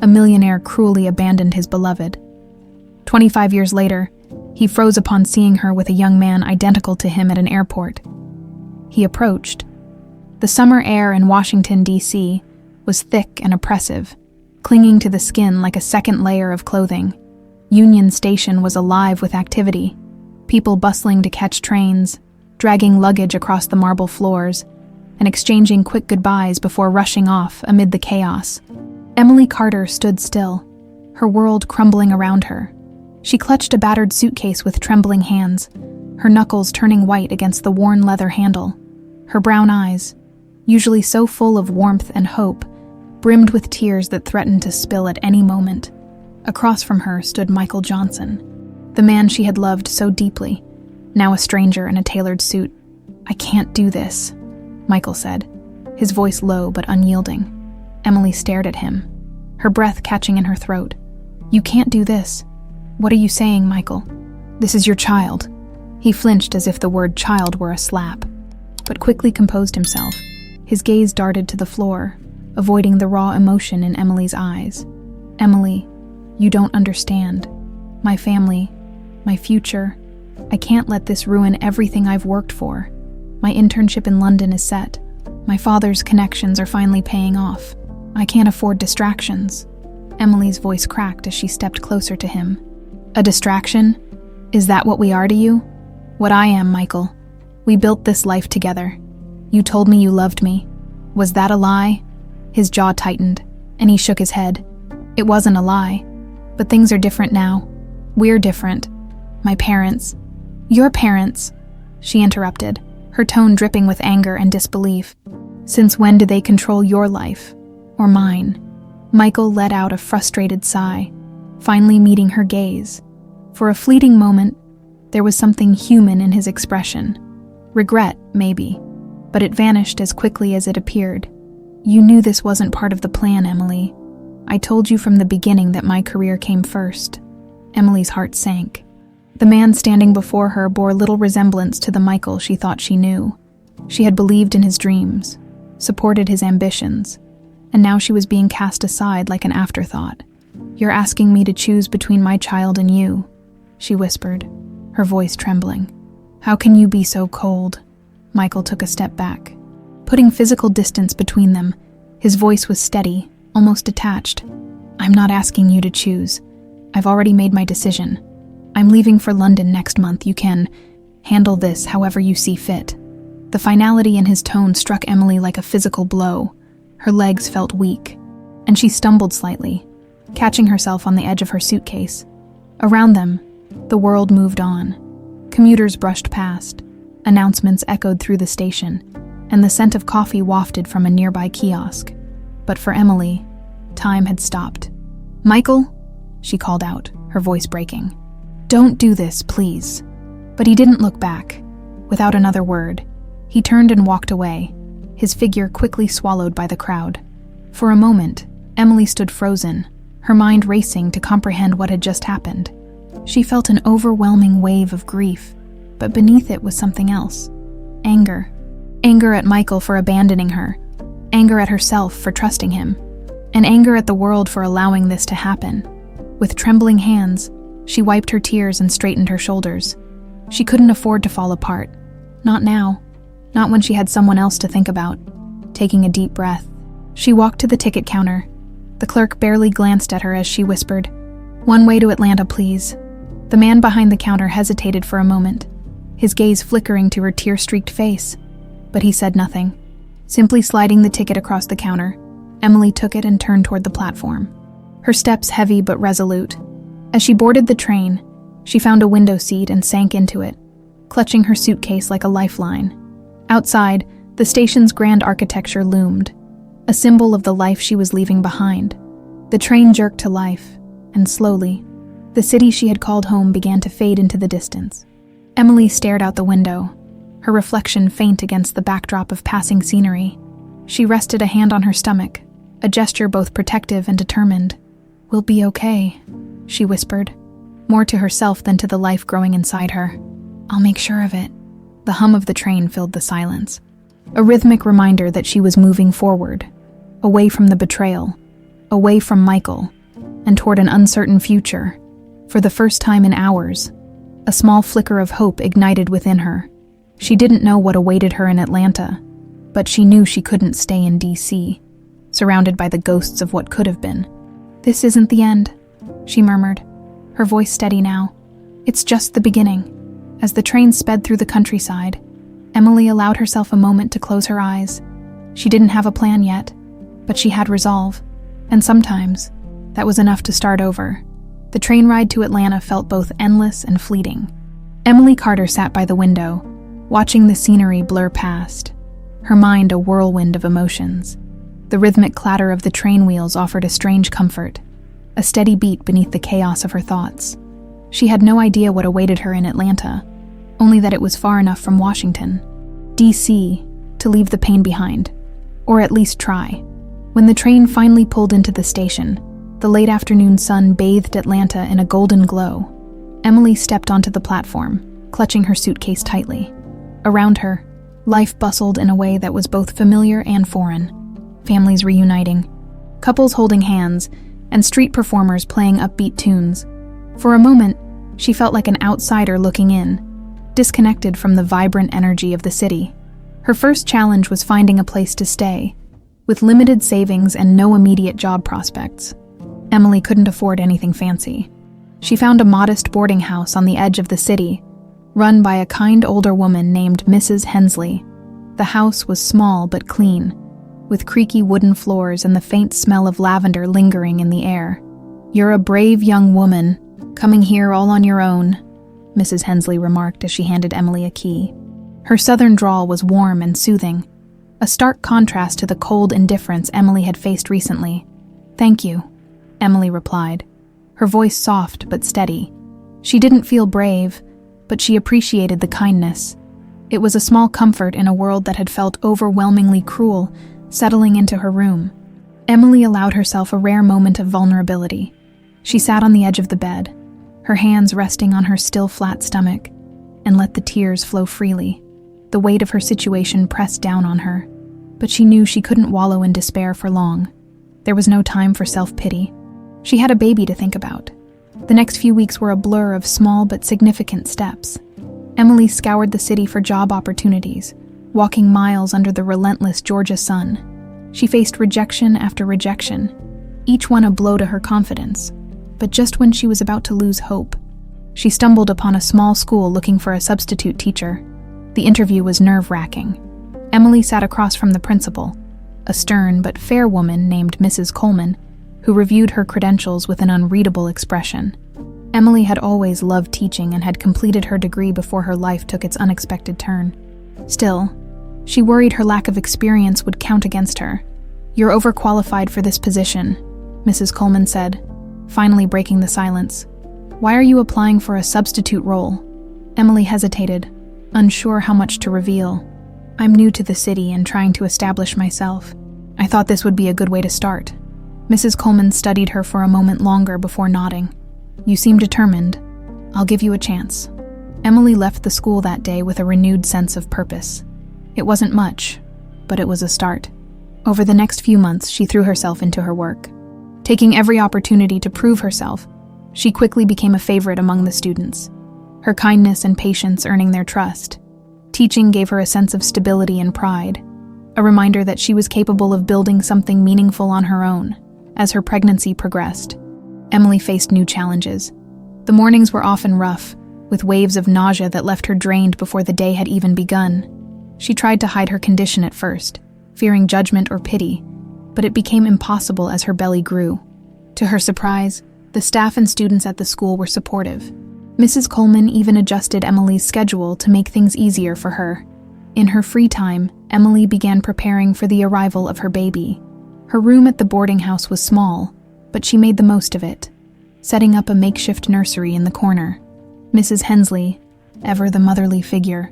a millionaire cruelly abandoned his beloved. 25 years later, he froze upon seeing her with a young man identical to him at an airport. He approached. The summer air in Washington, D.C. was thick and oppressive, clinging to the skin like a second layer of clothing. Union Station was alive with activity, people bustling to catch trains, dragging luggage across the marble floors, and exchanging quick goodbyes before rushing off amid the chaos. Emily Carter stood still, her world crumbling around her. She clutched a battered suitcase with trembling hands, her knuckles turning white against the worn leather handle. Her brown eyes, usually so full of warmth and hope, brimmed with tears that threatened to spill at any moment. Across from her stood Michael Johnson, the man she had loved so deeply, now a stranger in a tailored suit. "I can't do this," Michael said, his voice low but unyielding. Emily stared at him, her breath catching in her throat. "You can't do this. What are you saying, Michael? This is your child." He flinched as if the word child were a slap, but quickly composed himself. His gaze darted to the floor, avoiding the raw emotion in Emily's eyes. "Emily, you don't understand. My family, my future. I can't let this ruin everything I've worked for. My internship in London is set. My father's connections are finally paying off. I can't afford distractions." Emily's voice cracked as she stepped closer to him. "A distraction? Is that what we are to you?" "What I am, Michael. We built this life together. You told me you loved me. Was that a lie?" His jaw tightened, and he shook his head. "It wasn't a lie. But things are different now. We're different. My parents." "Your parents," she interrupted, her tone dripping with anger and disbelief. "Since when did they control your life? Or mine?" Michael let out a frustrated sigh, finally meeting her gaze. For a fleeting moment, there was something human in his expression. Regret, maybe, but it vanished as quickly as it appeared. "You knew this wasn't part of the plan, Emily. I told you from the beginning that my career came first." Emily's heart sank. The man standing before her bore little resemblance to the Michael she thought she knew. She had believed in his dreams, supported his ambitions, and now she was being cast aside like an afterthought. "You're asking me to choose between my child and you," she whispered, her voice trembling. "How can you be so cold?" Michael took a step back, putting physical distance between them. His voice was steady, almost detached. "I'm not asking you to choose. I've already made my decision. I'm leaving for London next month. You can handle this however you see fit." The finality in his tone struck Emily like a physical blow. Her legs felt weak, and she stumbled slightly, catching herself on the edge of her suitcase. Around them, the world moved on. Commuters brushed past, announcements echoed through the station, and the scent of coffee wafted from a nearby kiosk. But for Emily, time had stopped. "Michael," she called out, her voice breaking. "Don't do this, please." But he didn't look back. Without another word, he turned and walked away, his figure quickly swallowed by the crowd. For a moment, Emily stood frozen, her mind racing to comprehend what had just happened. She felt an overwhelming wave of grief, but beneath it was something else. Anger. Anger at Michael for abandoning her, anger at herself for trusting him, and anger at the world for allowing this to happen. With trembling hands, she wiped her tears and straightened her shoulders. She couldn't afford to fall apart. Not now. Not when she had someone else to think about. Taking a deep breath, she walked to the ticket counter. The clerk barely glanced at her as she whispered, "One way to Atlanta, please." The man behind the counter hesitated for a moment, his gaze flickering to her tear-streaked face. But he said nothing. Simply sliding the ticket across the counter, Emily took it and turned toward the platform, her steps heavy but resolute. As she boarded the train, she found a window seat and sank into it, clutching her suitcase like a lifeline. Outside, the station's grand architecture loomed, a symbol of the life she was leaving behind. The train jerked to life, and slowly, the city she had called home began to fade into the distance. Emily stared out the window, her reflection faint against the backdrop of passing scenery. She rested a hand on her stomach, a gesture both protective and determined. "We'll be okay," she whispered, more to herself than to the life growing inside her. "I'll make sure of it." The hum of the train filled the silence, a rhythmic reminder that she was moving forward, away from the betrayal, away from Michael, and toward an uncertain future. For the first time in hours, a small flicker of hope ignited within her. She didn't know what awaited her in Atlanta, but she knew she couldn't stay in D.C., surrounded by the ghosts of what could have been. "This isn't the end," she murmured, her voice steady now. "It's just the beginning." As the train sped through the countryside, Emily allowed herself a moment to close her eyes. She didn't have a plan yet, but she had resolve, and sometimes that was enough to start over. The train ride to Atlanta felt both endless and fleeting. Emily Carter sat by the window, watching the scenery blur past, her mind a whirlwind of emotions. The rhythmic clatter of the train wheels offered a strange comfort, a steady beat beneath the chaos of her thoughts. She had no idea what awaited her in Atlanta, only that it was far enough from Washington, D.C., to leave the pain behind, or at least try. When the train finally pulled into the station, the late afternoon sun bathed Atlanta in a golden glow. Emily stepped onto the platform, clutching her suitcase tightly. Around her, life bustled in a way that was both familiar and foreign. Families reuniting, couples holding hands, and street performers playing upbeat tunes. For a moment, she felt like an outsider looking in, disconnected from the vibrant energy of the city. Her first challenge was finding a place to stay, with limited savings and no immediate job prospects. Emily couldn't afford anything fancy. She found a modest boarding house on the edge of the city, run by a kind older woman named Mrs. Hensley. The house was small but clean, with creaky wooden floors and the faint smell of lavender lingering in the air. "You're a brave young woman, coming here all on your own," Mrs. Hensley remarked as she handed Emily a key. Her southern drawl was warm and soothing, a stark contrast to the cold indifference Emily had faced recently. "Thank you," Emily replied, her voice soft but steady. She didn't feel brave, but she appreciated the kindness. It was a small comfort in a world that had felt overwhelmingly cruel, settling into her room. Emily allowed herself a rare moment of vulnerability. She sat on the edge of the bed, her hands resting on her still flat stomach, and let the tears flow freely. The weight of her situation pressed down on her, but she knew she couldn't wallow in despair for long. There was no time for self-pity. She had a baby to think about. The next few weeks were a blur of small but significant steps. Emily scoured the city for job opportunities, walking miles under the relentless Georgia sun. She faced rejection after rejection, each one a blow to her confidence. But just when she was about to lose hope, she stumbled upon a small school looking for a substitute teacher. The interview was nerve-wracking. Emily sat across from the principal, a stern but fair woman named Mrs. Coleman, who reviewed her credentials with an unreadable expression. Emily had always loved teaching and had completed her degree before her life took its unexpected turn. Still, she worried her lack of experience would count against her. "You're overqualified for this position," Mrs. Coleman said, finally breaking the silence. "Why are you applying for a substitute role?" Emily hesitated, unsure how much to reveal. "I'm new to the city and trying to establish myself. I thought this would be a good way to start." Mrs. Coleman studied her for a moment longer before nodding. "You seem determined. I'll give you a chance." Emily left the school that day with a renewed sense of purpose. It wasn't much, but it was a start. Over the next few months, she threw herself into her work. Taking every opportunity to prove herself, she quickly became a favorite among the students, her kindness and patience earning their trust. Teaching gave her a sense of stability and pride, a reminder that she was capable of building something meaningful on her own. As her pregnancy progressed, Emily faced new challenges. The mornings were often rough, with waves of nausea that left her drained before the day had even begun. She tried to hide her condition at first, fearing judgment or pity, but it became impossible as her belly grew. To her surprise, the staff and students at the school were supportive. Mrs. Coleman even adjusted Emily's schedule to make things easier for her. In her free time, Emily began preparing for the arrival of her baby. Her room at the boarding house was small, but she made the most of it, setting up a makeshift nursery in the corner. Mrs. Hensley, ever the motherly figure,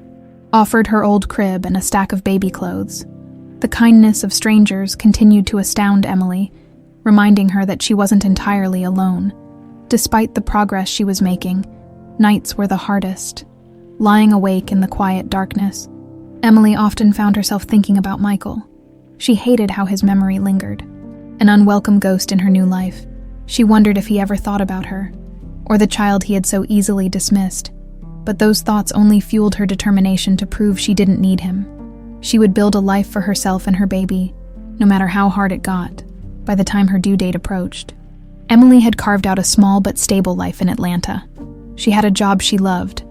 offered her old crib and a stack of baby clothes. The kindness of strangers continued to astound Emily, reminding her that she wasn't entirely alone. Despite the progress she was making, nights were the hardest. Lying awake in the quiet darkness, Emily often found herself thinking about Michael. She hated how his memory lingered. an unwelcome ghost in her new life. She wondered if he ever thought about her, or the child he had so easily dismissed. But those thoughts only fueled her determination to prove she didn't need him. She would build a life for herself and her baby, no matter how hard it got, by the time her due date approached. Emily had carved out a small but stable life in Atlanta. She had a job she loved,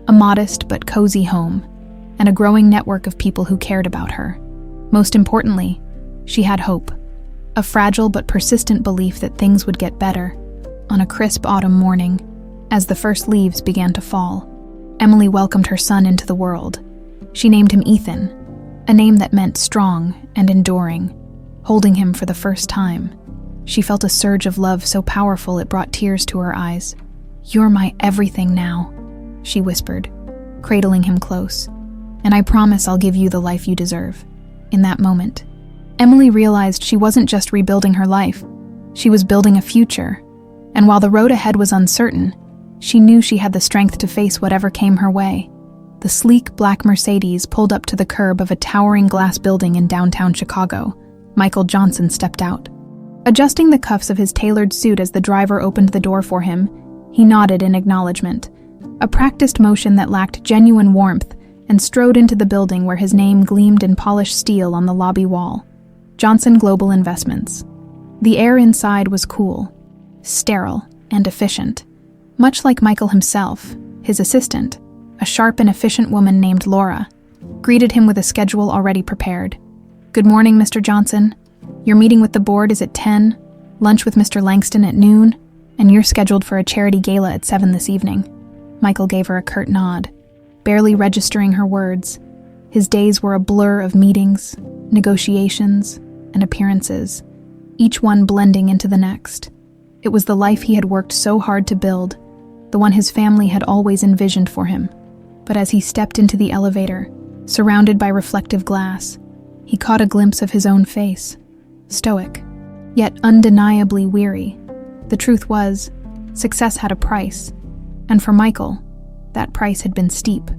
a modest but cozy home, and a growing network of people who cared about her. Most importantly, she had hope, a fragile but persistent belief that things would get better. On a crisp autumn morning, as the first leaves began to fall, Emily welcomed her son into the world. She named him Ethan, a name that meant strong and enduring. Holding him for the first time, she felt a surge of love so powerful it brought tears to her eyes. "You're my everything now," she whispered, cradling him close. "And I promise I'll give you the life you deserve." In that moment, Emily realized she wasn't just rebuilding her life, she was building a future. And while the road ahead was uncertain, she knew she had the strength to face whatever came her way. The sleek black Mercedes pulled up to the curb of a towering glass building in downtown Chicago. Michael Johnson stepped out. Adjusting the cuffs of his tailored suit as the driver opened the door for him, he nodded in acknowledgement, a practiced motion that lacked genuine warmth, and strode into the building where his name gleamed in polished steel on the lobby wall. Johnson Global Investments. The air inside was cool, sterile, and efficient. Much like Michael himself, his assistant, a sharp and efficient woman named Laura, greeted him with a schedule already prepared. "Good morning, Mr. Johnson. Your meeting with the board is at 10, lunch with Mr. Langston at noon, and you're scheduled for a charity gala at 7 this evening." Michael gave her a curt nod, barely registering her words. His days were a blur of meetings, negotiations, and appearances, each one blending into the next. It was the life he had worked so hard to build, the one his family had always envisioned for him. But as he stepped into the elevator, surrounded by reflective glass, he caught a glimpse of his own face, stoic, yet undeniably weary. The truth was, success had a price, and for Michael, that price had been steep.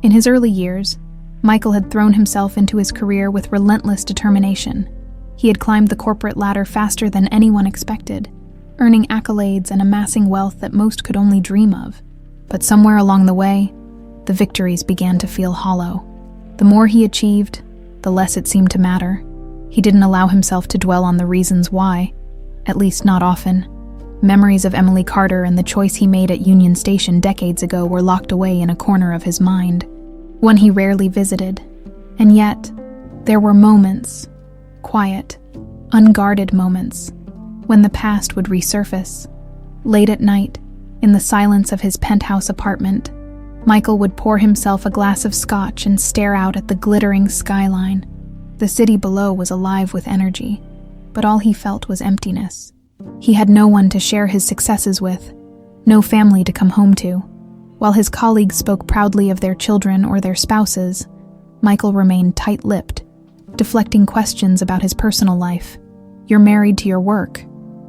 In his early years, Michael had thrown himself into his career with relentless determination. He had climbed the corporate ladder faster than anyone expected, earning accolades and amassing wealth that most could only dream of. But somewhere along the way, the victories began to feel hollow. The more he achieved, the less it seemed to matter. He didn't allow himself to dwell on the reasons why, at least not often. Memories of Emily Carter and the choice he made at Union Station decades ago were locked away in a corner of his mind, one he rarely visited. And yet, there were moments, quiet, unguarded moments, when the past would resurface. Late at night, in the silence of his penthouse apartment, Michael would pour himself a glass of scotch and stare out at the glittering skyline. The city below was alive with energy, but all he felt was emptiness. He had no one to share his successes with, no family to come home to. While his colleagues spoke proudly of their children or their spouses, Michael remained tight-lipped, deflecting questions about his personal life. "You're married to your work,"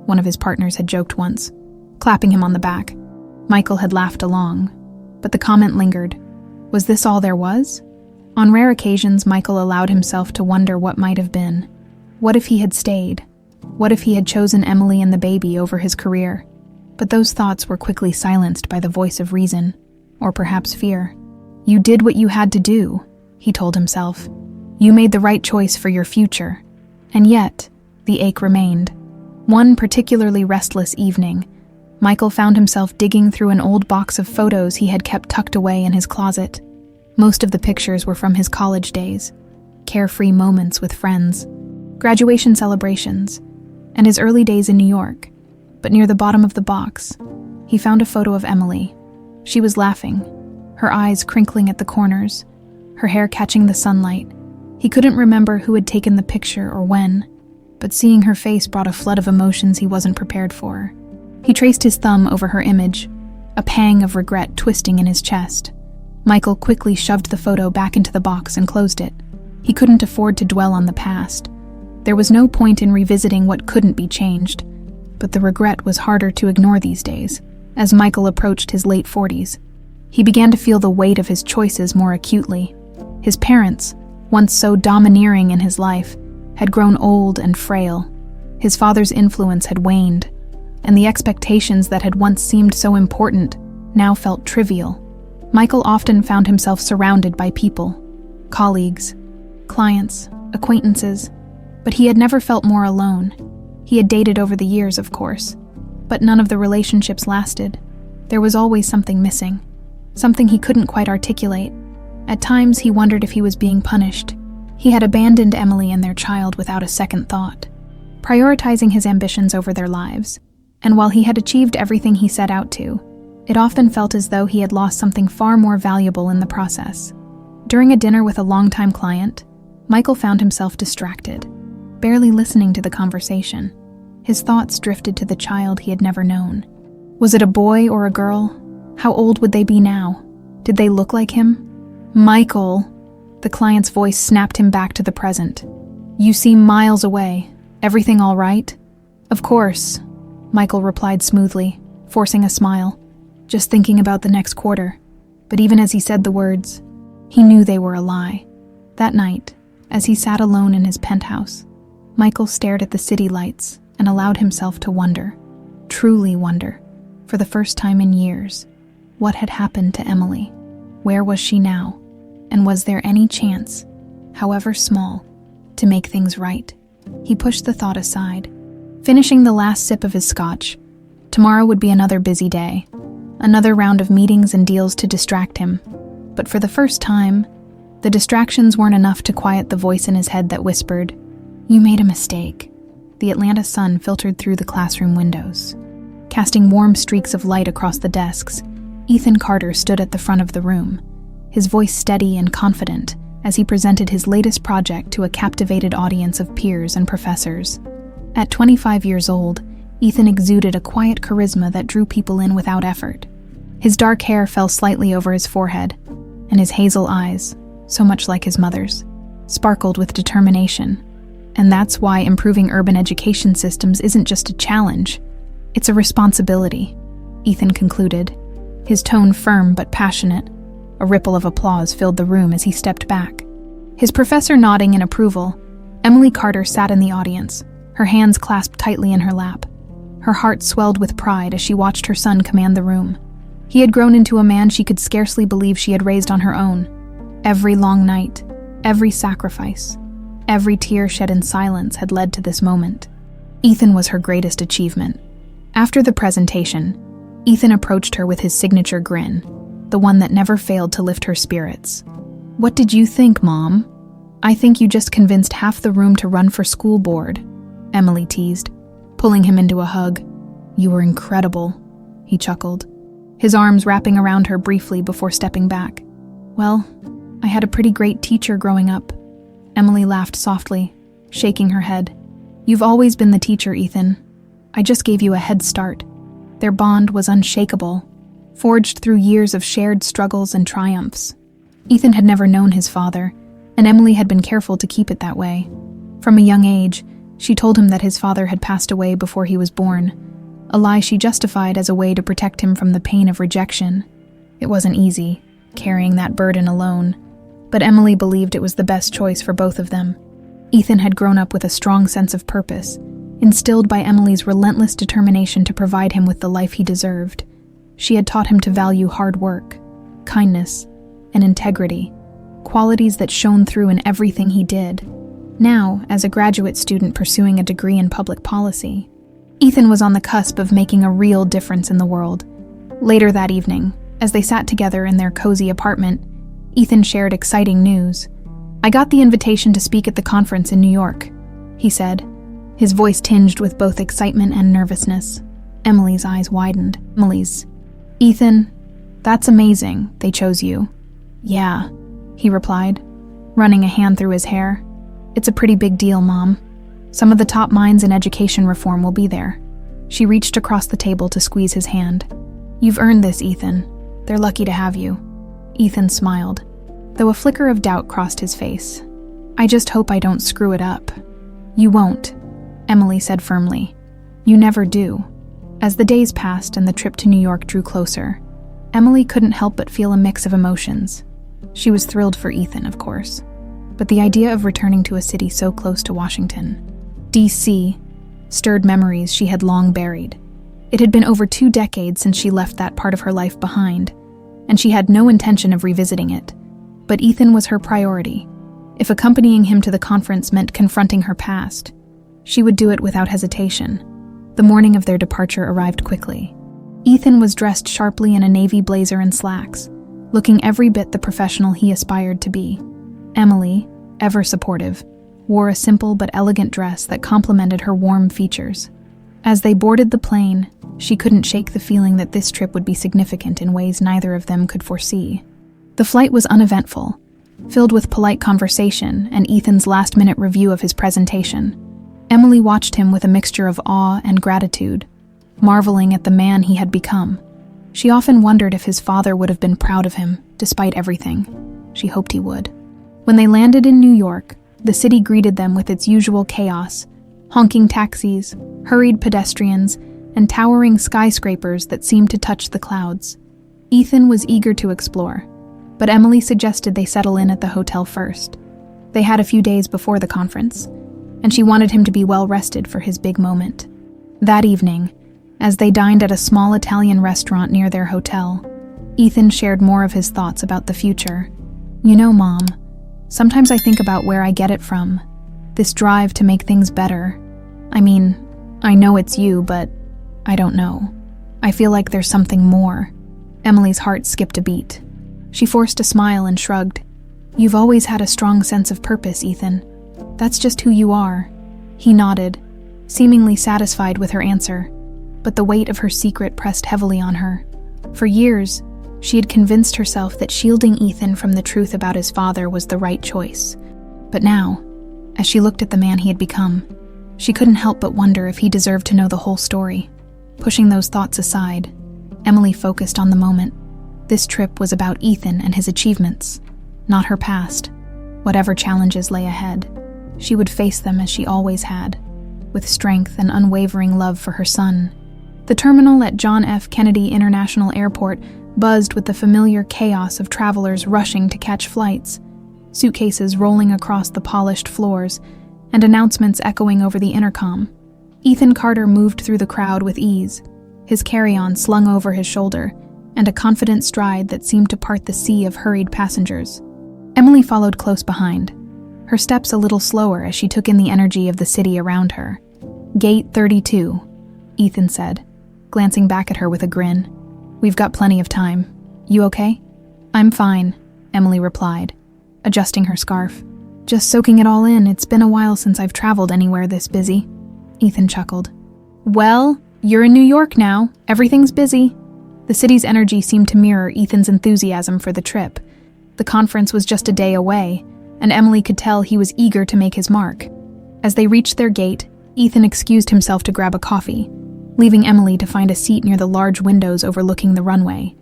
one of his partners had joked once, clapping him on the back. Michael had laughed along, but the comment lingered. Was this all there was? On rare occasions, Michael allowed himself to wonder what might have been. What if he had stayed? What if he had chosen Emily and the baby over his career? But those thoughts were quickly silenced by the voice of reason, or perhaps fear. "You did what you had to do," he told himself. "You made the right choice for your future." And yet, the ache remained. One particularly restless evening, Michael found himself digging through an old box of photos he had kept tucked away in his closet. Most of the pictures were from his college days, carefree moments with friends, graduation celebrations, and his early days in New York. But near the bottom of the box, he found a photo of Emily. She was laughing, her eyes crinkling at the corners, her hair catching the sunlight. He couldn't remember who had taken the picture or when, but seeing her face brought a flood of emotions he wasn't prepared for. He traced his thumb over her image, a pang of regret twisting in his chest. Michael quickly shoved the photo back into the box and closed it. He couldn't afford to dwell on the past. There was no point in revisiting what couldn't be changed, but the regret was harder to ignore these days. As Michael approached his late 40s, he began to feel the weight of his choices more acutely. His parents, once so domineering in his life, had grown old and frail. His father's influence had waned, and the expectations that had once seemed so important now felt trivial. Michael often found himself surrounded by people, colleagues, clients, acquaintances, but he had never felt more alone. He had dated over the years, of course, but none of the relationships lasted. There was always something missing, something he couldn't quite articulate. At times, he wondered if he was being punished. He had abandoned Emily and their child without a second thought, prioritizing his ambitions over their lives. And while he had achieved everything he set out to, it often felt as though he had lost something far more valuable in the process. During a dinner with a longtime client, Michael found himself distracted, barely listening to the conversation. His thoughts drifted to the child he had never known. Was it a boy or a girl? How old would they be now? Did they look like him? Michael! The client's voice snapped him back to the present. You seem miles away. Everything all right? Of course, Michael replied smoothly, forcing a smile, just thinking about the next quarter. But even as he said the words, he knew they were a lie. That night, as he sat alone in his penthouse, Michael stared at the city lights and allowed himself to wonder, truly wonder, for the first time in years, what had happened to Emily? Where was she now? And was there any chance, however small, to make things right? He pushed the thought aside, finishing the last sip of his scotch. Tomorrow would be another busy day, another round of meetings and deals to distract him. But for the first time, the distractions weren't enough to quiet the voice in his head that whispered, "You made a mistake." The Atlanta sun filtered through the classroom windows, casting warm streaks of light across the desks. Ethan Carter stood at the front of the room, his voice steady and confident as he presented his latest project to a captivated audience of peers and professors. At 25 years old, Ethan exuded a quiet charisma that drew people in without effort. His dark hair fell slightly over his forehead, and his hazel eyes, so much like his mother's, sparkled with determination. And that's why improving urban education systems isn't just a challenge, it's a responsibility, Ethan concluded, his tone firm but passionate. A ripple of applause filled the room as he stepped back. His professor nodding in approval, Emily Carter sat in the audience, her hands clasped tightly in her lap. Her heart swelled with pride as she watched her son command the room. He had grown into a man she could scarcely believe she had raised on her own. Every long night, every sacrifice, every tear shed in silence had led to this moment. Ethan was her greatest achievement. After the presentation, Ethan approached her with his signature grin, the one that never failed to lift her spirits. "What did you think, Mom? I think you just convinced half the room to run for school board," Emily teased, pulling him into a hug. "You were incredible," he chuckled, his arms wrapping around her briefly before stepping back. "Well, I had a pretty great teacher growing up," Emily laughed softly, shaking her head. "You've always been the teacher, Ethan. I just gave you a head start." Their bond was unshakable, forged through years of shared struggles and triumphs. Ethan had never known his father, and Emily had been careful to keep it that way. From a young age, she told him that his father had passed away before he was born, a lie she justified as a way to protect him from the pain of rejection. It wasn't easy, carrying that burden alone, but Emily believed it was the best choice for both of them. Ethan had grown up with a strong sense of purpose, instilled by Emily's relentless determination to provide him with the life he deserved. She had taught him to value hard work, kindness, and integrity, qualities that shone through in everything he did. Now, as a graduate student pursuing a degree in public policy, Ethan was on the cusp of making a real difference in the world. Later that evening, as they sat together in their cozy apartment, Ethan shared exciting news. "I got the invitation to speak at the conference in New York," he said, his voice tinged with both excitement and nervousness. Emily's eyes widened. "Ethan, that's amazing, they chose you." "Yeah," he replied, running a hand through his hair. "It's a pretty big deal, Mom. Some of the top minds in education reform will be there." She reached across the table to squeeze his hand. "You've earned this, Ethan. They're lucky to have you." Ethan smiled, though a flicker of doubt crossed his face. "I just hope I don't screw it up." "You won't," Emily said firmly. "You never do." As the days passed and the trip to New York drew closer, Emily couldn't help but feel a mix of emotions. She was thrilled for Ethan, of course, but the idea of returning to a city so close to Washington, D.C., stirred memories she had long buried. It had been over 2 decades since she left that part of her life behind, and she had no intention of revisiting it. But Ethan was her priority. If accompanying him to the conference meant confronting her past, she would do it without hesitation. The morning of their departure arrived quickly. Ethan was dressed sharply in a navy blazer and slacks, looking every bit the professional he aspired to be. Emily, ever supportive, wore a simple but elegant dress that complemented her warm features. As they boarded the plane, she couldn't shake the feeling that this trip would be significant in ways neither of them could foresee. The flight was uneventful, filled with polite conversation and Ethan's last-minute review of his presentation. Emily watched him with a mixture of awe and gratitude, marveling at the man he had become. She often wondered if his father would have been proud of him, despite everything. She hoped he would. When they landed in New York, the city greeted them with its usual chaos: honking taxis, hurried pedestrians, and towering skyscrapers that seemed to touch the clouds. Ethan was eager to explore, but Emily suggested they settle in at the hotel first. They had a few days before the conference, and she wanted him to be well rested for his big moment. That evening, as they dined at a small Italian restaurant near their hotel, Ethan shared more of his thoughts about the future. "You know, Mom, sometimes I think about where I get it from. This drive to make things better. I mean, I know it's you, but I don't know. I feel like there's something more." Emily's heart skipped a beat. She forced a smile and shrugged. "You've always had a strong sense of purpose, Ethan. That's just who you are." He nodded, seemingly satisfied with her answer, but the weight of her secret pressed heavily on her. For years, she had convinced herself that shielding Ethan from the truth about his father was the right choice. But now, as she looked at the man he had become, she couldn't help but wonder if he deserved to know the whole story. Pushing those thoughts aside, Emily focused on the moment. This trip was about Ethan and his achievements, not her past. Whatever challenges lay ahead, she would face them as she always had, with strength and unwavering love for her son. The terminal at John F. Kennedy International Airport buzzed with the familiar chaos of travelers rushing to catch flights, suitcases rolling across the polished floors, and announcements echoing over the intercom. Ethan Carter moved through the crowd with ease, his carry-on slung over his shoulder, and a confident stride that seemed to part the sea of hurried passengers. Emily followed close behind, her steps a little slower as she took in the energy of the city around her. "Gate 32, Ethan said, glancing back at her with a grin. "We've got plenty of time. You okay?" "I'm fine," Emily replied, adjusting her scarf. "Just soaking it all in. It's been a while since I've traveled anywhere this busy." Ethan chuckled. "Well, you're in New York now. Everything's busy." The city's energy seemed to mirror Ethan's enthusiasm for the trip. The conference was just a day away, and Emily could tell he was eager to make his mark. As they reached their gate, Ethan excused himself to grab a coffee, leaving Emily to find a seat near the large windows overlooking the runway.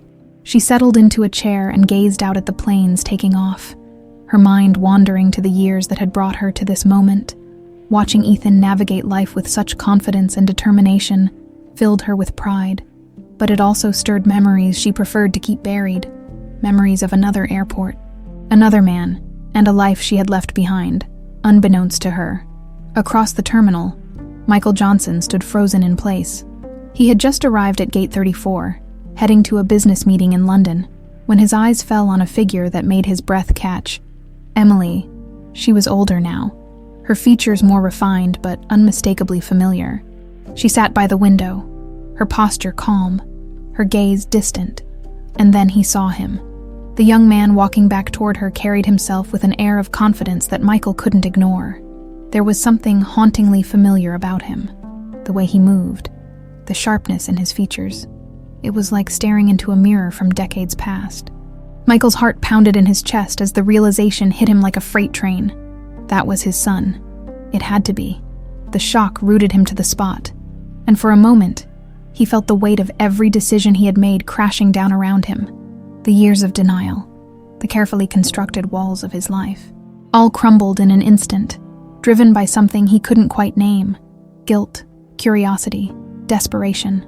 She settled into a chair and gazed out at the planes taking off, her mind wandering to the years that had brought her to this moment. Watching Ethan navigate life with such confidence and determination filled her with pride, but it also stirred memories she preferred to keep buried, memories of another airport, another man, and a life she had left behind, unbeknownst to her. Across the terminal, Michael Johnson stood frozen in place. He had just arrived at Gate 34, heading to a business meeting in London, when his eyes fell on a figure that made his breath catch. Emily. She was older now, her features more refined but unmistakably familiar. She sat by the window, her posture calm, her gaze distant, and then he saw him. The young man walking back toward her carried himself with an air of confidence that Michael couldn't ignore. There was something hauntingly familiar about him, the way he moved, the sharpness in his features. It was like staring into a mirror from decades past. Michael's heart pounded in his chest as the realization hit him like a freight train. That was his son. It had to be. The shock rooted him to the spot, and for a moment, he felt the weight of every decision he had made crashing down around him. The years of denial, the carefully constructed walls of his life, all crumbled in an instant, driven by something he couldn't quite name: guilt, curiosity, desperation.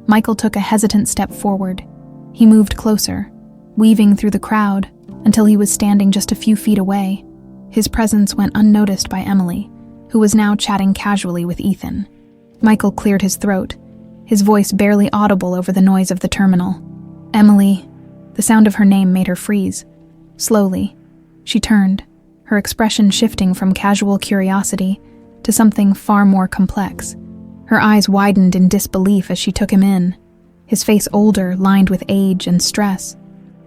Michael took a hesitant step forward. He moved closer, weaving through the crowd until he was standing just a few feet away. His presence went unnoticed by Emily, who was now chatting casually with Ethan. Michael cleared his throat, his voice barely audible over the noise of the terminal. Emily. The sound of her name made her freeze. Slowly, she turned, her expression shifting from casual curiosity to something far more complex. Her eyes widened in disbelief as she took him in, his face older, lined with age and stress,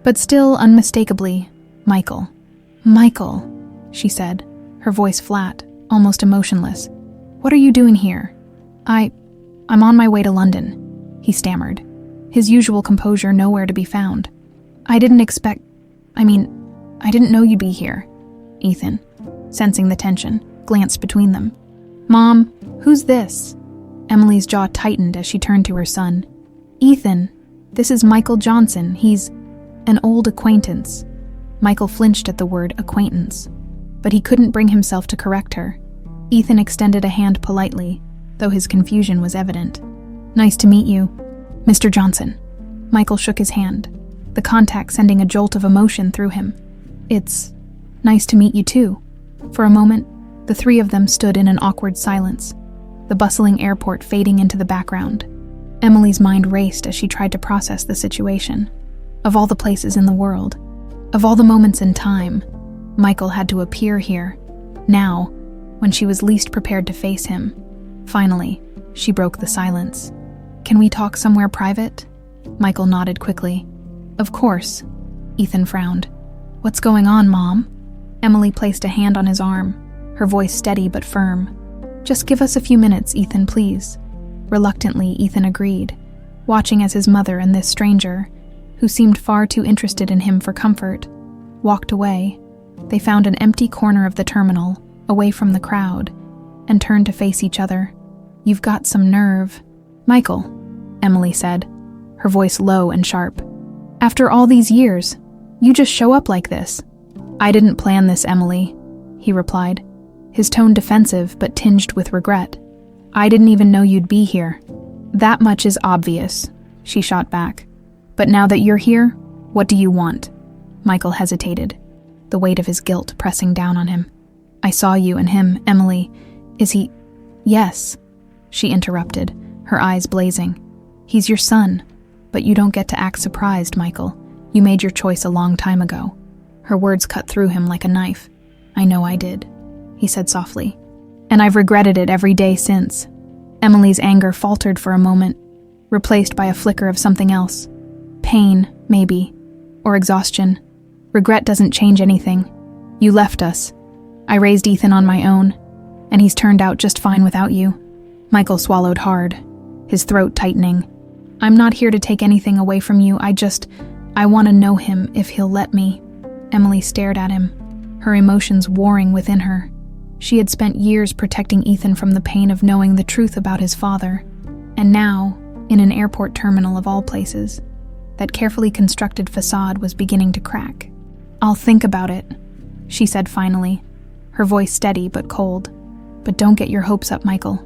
but still unmistakably Michael. "Michael," she said, her voice flat, almost emotionless. "What are you doing here?" I'm on my way to London," he stammered, his usual composure nowhere to be found. I didn't know you'd be here." Ethan, sensing the tension, glanced between them. "Mom, who's this?" Emily's jaw tightened as she turned to her son. "Ethan, this is Michael Johnson. He's an old acquaintance." Michael flinched at the word acquaintance, but he couldn't bring himself to correct her. Ethan extended a hand politely, though his confusion was evident. "Nice to meet you, Mr. Johnson." Michael shook his hand, the contact sending a jolt of emotion through him. "It's nice to meet you too." For a moment, the three of them stood in an awkward silence, the bustling airport fading into the background. Emily's mind raced as she tried to process the situation. Of all the places in the world, of all the moments in time, Michael had to appear here, now, when she was least prepared to face him. Finally, she broke the silence. "Can we talk somewhere private?" Michael nodded quickly. "Of course." Ethan frowned. "What's going on, Mom?" Emily placed a hand on his arm, her voice steady but firm. "Just give us a few minutes, Ethan, please." Reluctantly, Ethan agreed, watching as his mother and this stranger, who seemed far too interested in him for comfort, walked away. They found an empty corner of the terminal, away from the crowd, and turned to face each other. "You've got some nerve." "Michael," Emily said, her voice low and sharp. "After all these years, you just show up like this." "I didn't plan this, Emily," he replied, his tone defensive but tinged with regret. "I didn't even know you'd be here." "That much is obvious," she shot back. "But now that you're here, what do you want?" Michael hesitated, the weight of his guilt pressing down on him. "I saw you and him, Emily. Is he—" "Yes," she interrupted, her eyes blazing. "He's your son, but you don't get to act surprised, Michael. You made your choice a long time ago." Her words cut through him like a knife. "I know I did," he said softly. "And I've regretted it every day since." Emily's anger faltered for a moment, replaced by a flicker of something else. Pain, maybe, or exhaustion. "Regret doesn't change anything. You left us. I raised Ethan on my own, and he's turned out just fine without you." Michael swallowed hard, his throat tightening. "I'm not here to take anything away from you. I want to know him if he'll let me." Emily stared at him, her emotions warring within her. She had spent years protecting Ethan from the pain of knowing the truth about his father, and now, in an airport terminal of all places, that carefully constructed facade was beginning to crack. "I'll think about it," she said finally, her voice steady but cold. "But don't get your hopes up, Michael.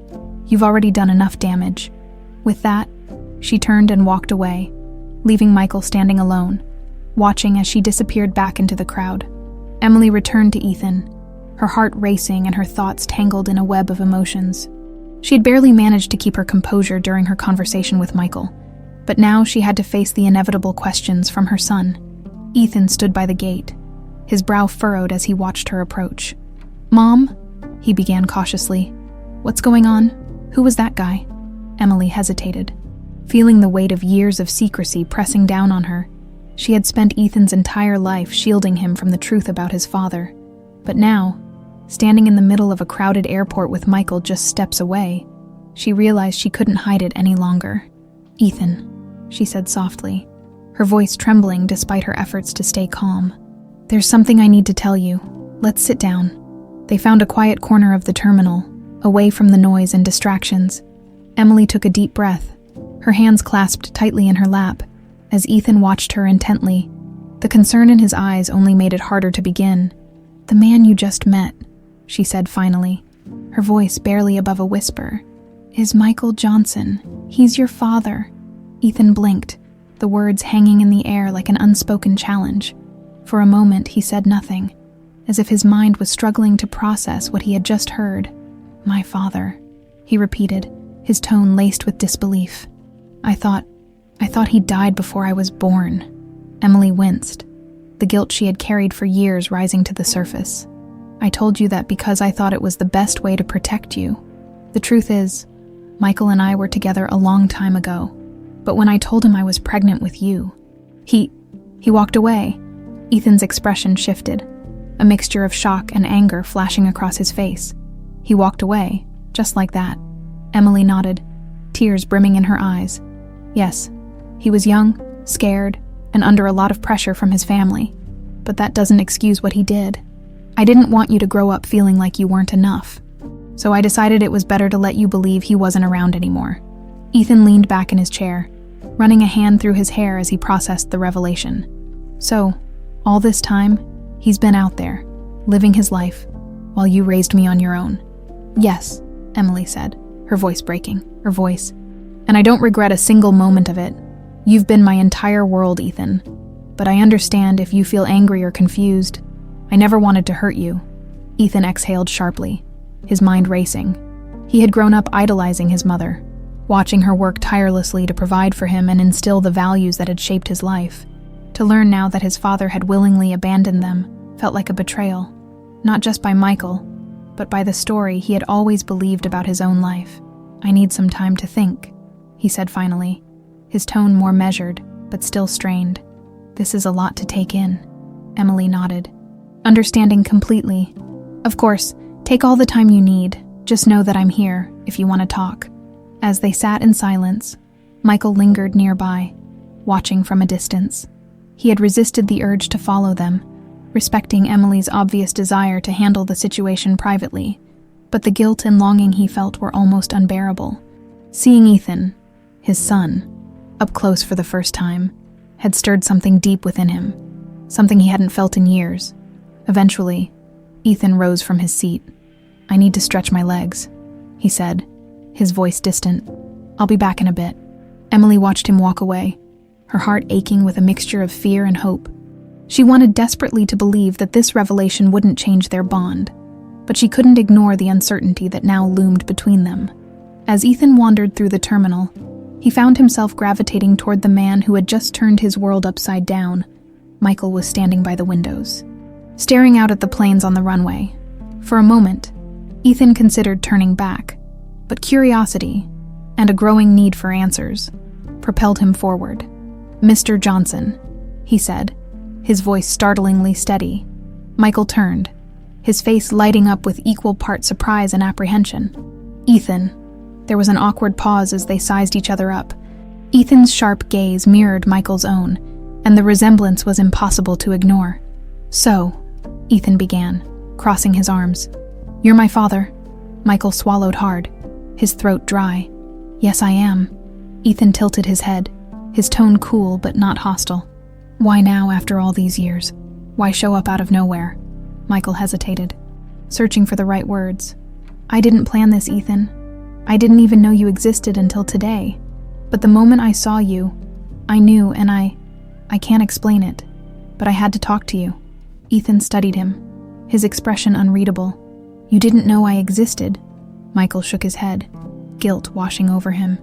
You've already done enough damage." With that, she turned and walked away, leaving Michael standing alone, watching as she disappeared back into the crowd. Emily returned to Ethan, her heart racing and her thoughts tangled in a web of emotions. She had barely managed to keep her composure during her conversation with Michael, but now she had to face the inevitable questions from her son. Ethan stood by the gate, his brow furrowed as he watched her approach. "Mom?" he began cautiously. "What's going on? Who was that guy?" Emily hesitated, feeling the weight of years of secrecy pressing down on her. She had spent Ethan's entire life shielding him from the truth about his father. But now, standing in the middle of a crowded airport with Michael just steps away, she realized she couldn't hide it any longer. "Ethan," she said softly, her voice trembling despite her efforts to stay calm. "There's something I need to tell you. Let's sit down." They found a quiet corner of the terminal, away from the noise and distractions. Emily took a deep breath, her hands clasped tightly in her lap, as Ethan watched her intently. The concern in his eyes only made it harder to begin. "The man you just met," she said finally, her voice barely above a whisper, "is Michael Johnson. He's your father." Ethan blinked, the words hanging in the air like an unspoken challenge. For a moment, he said nothing, as if his mind was struggling to process what he had just heard. "My father," he repeated, his tone laced with disbelief. I thought he'd died before I was born. Emily winced, the guilt she had carried for years rising to the surface. I told you that because I thought it was the best way to protect you. The truth is, Michael and I were together a long time ago, but when I told him I was pregnant with you, he walked away. Ethan's expression shifted, a mixture of shock and anger flashing across his face. He walked away, just like that. Emily nodded, tears brimming in her eyes. Yes, he was young, scared, and under a lot of pressure from his family, but that doesn't excuse what he did. I didn't want you to grow up feeling like you weren't enough, so I decided it was better to let you believe he wasn't around anymore. Ethan leaned back in his chair, running a hand through his hair as he processed the revelation. So, all this time, he's been out there, living his life, while you raised me on your own. Yes, Emily said, her voice breaking, and I don't regret a single moment of it. You've been my entire world, Ethan. But I understand if you feel angry or confused. I never wanted to hurt you. Ethan exhaled sharply, his mind racing. He had grown up idolizing his mother, watching her work tirelessly to provide for him and instill the values that had shaped his life. To learn now that his father had willingly abandoned them felt like a betrayal, not just by Michael, but by the story he had always believed about his own life. I need some time to think, he said finally, his tone more measured, but still strained. This is a lot to take in. Emily nodded, understanding completely. Of course, take all the time you need. Just know that I'm here if you want to talk. As they sat in silence, Michael lingered nearby, watching from a distance. He had resisted the urge to follow them, respecting Emily's obvious desire to handle the situation privately, but the guilt and longing he felt were almost unbearable. Seeing Ethan, his son, up close for the first time, had stirred something deep within him, something he hadn't felt in years. Eventually, Ethan rose from his seat. I need to stretch my legs, he said, his voice distant. I'll be back in a bit. Emily watched him walk away, her heart aching with a mixture of fear and hope. She wanted desperately to believe that this revelation wouldn't change their bond, but she couldn't ignore the uncertainty that now loomed between them. As Ethan wandered through the terminal, he found himself gravitating toward the man who had just turned his world upside down. Michael was standing by the windows, staring out at the planes on the runway. For a moment, Ethan considered turning back, but curiosity, and a growing need for answers, propelled him forward. Mr. Johnson, he said, his voice startlingly steady. Michael turned, his face lighting up with equal parts surprise and apprehension. Ethan. There was an awkward pause as they sized each other up. Ethan's sharp gaze mirrored Michael's own, and the resemblance was impossible to ignore. So, Ethan began, crossing his arms. You're my father. Michael swallowed hard, his throat dry. Yes, I am. Ethan tilted his head, his tone cool but not hostile. Why now after all these years? Why show up out of nowhere? Michael hesitated, searching for the right words. I didn't plan this, Ethan. I didn't even know you existed until today. But the moment I saw you, I knew, and I can't explain it, but I had to talk to you. Ethan studied him, his expression unreadable. You didn't know I existed? Michael shook his head, guilt washing over him.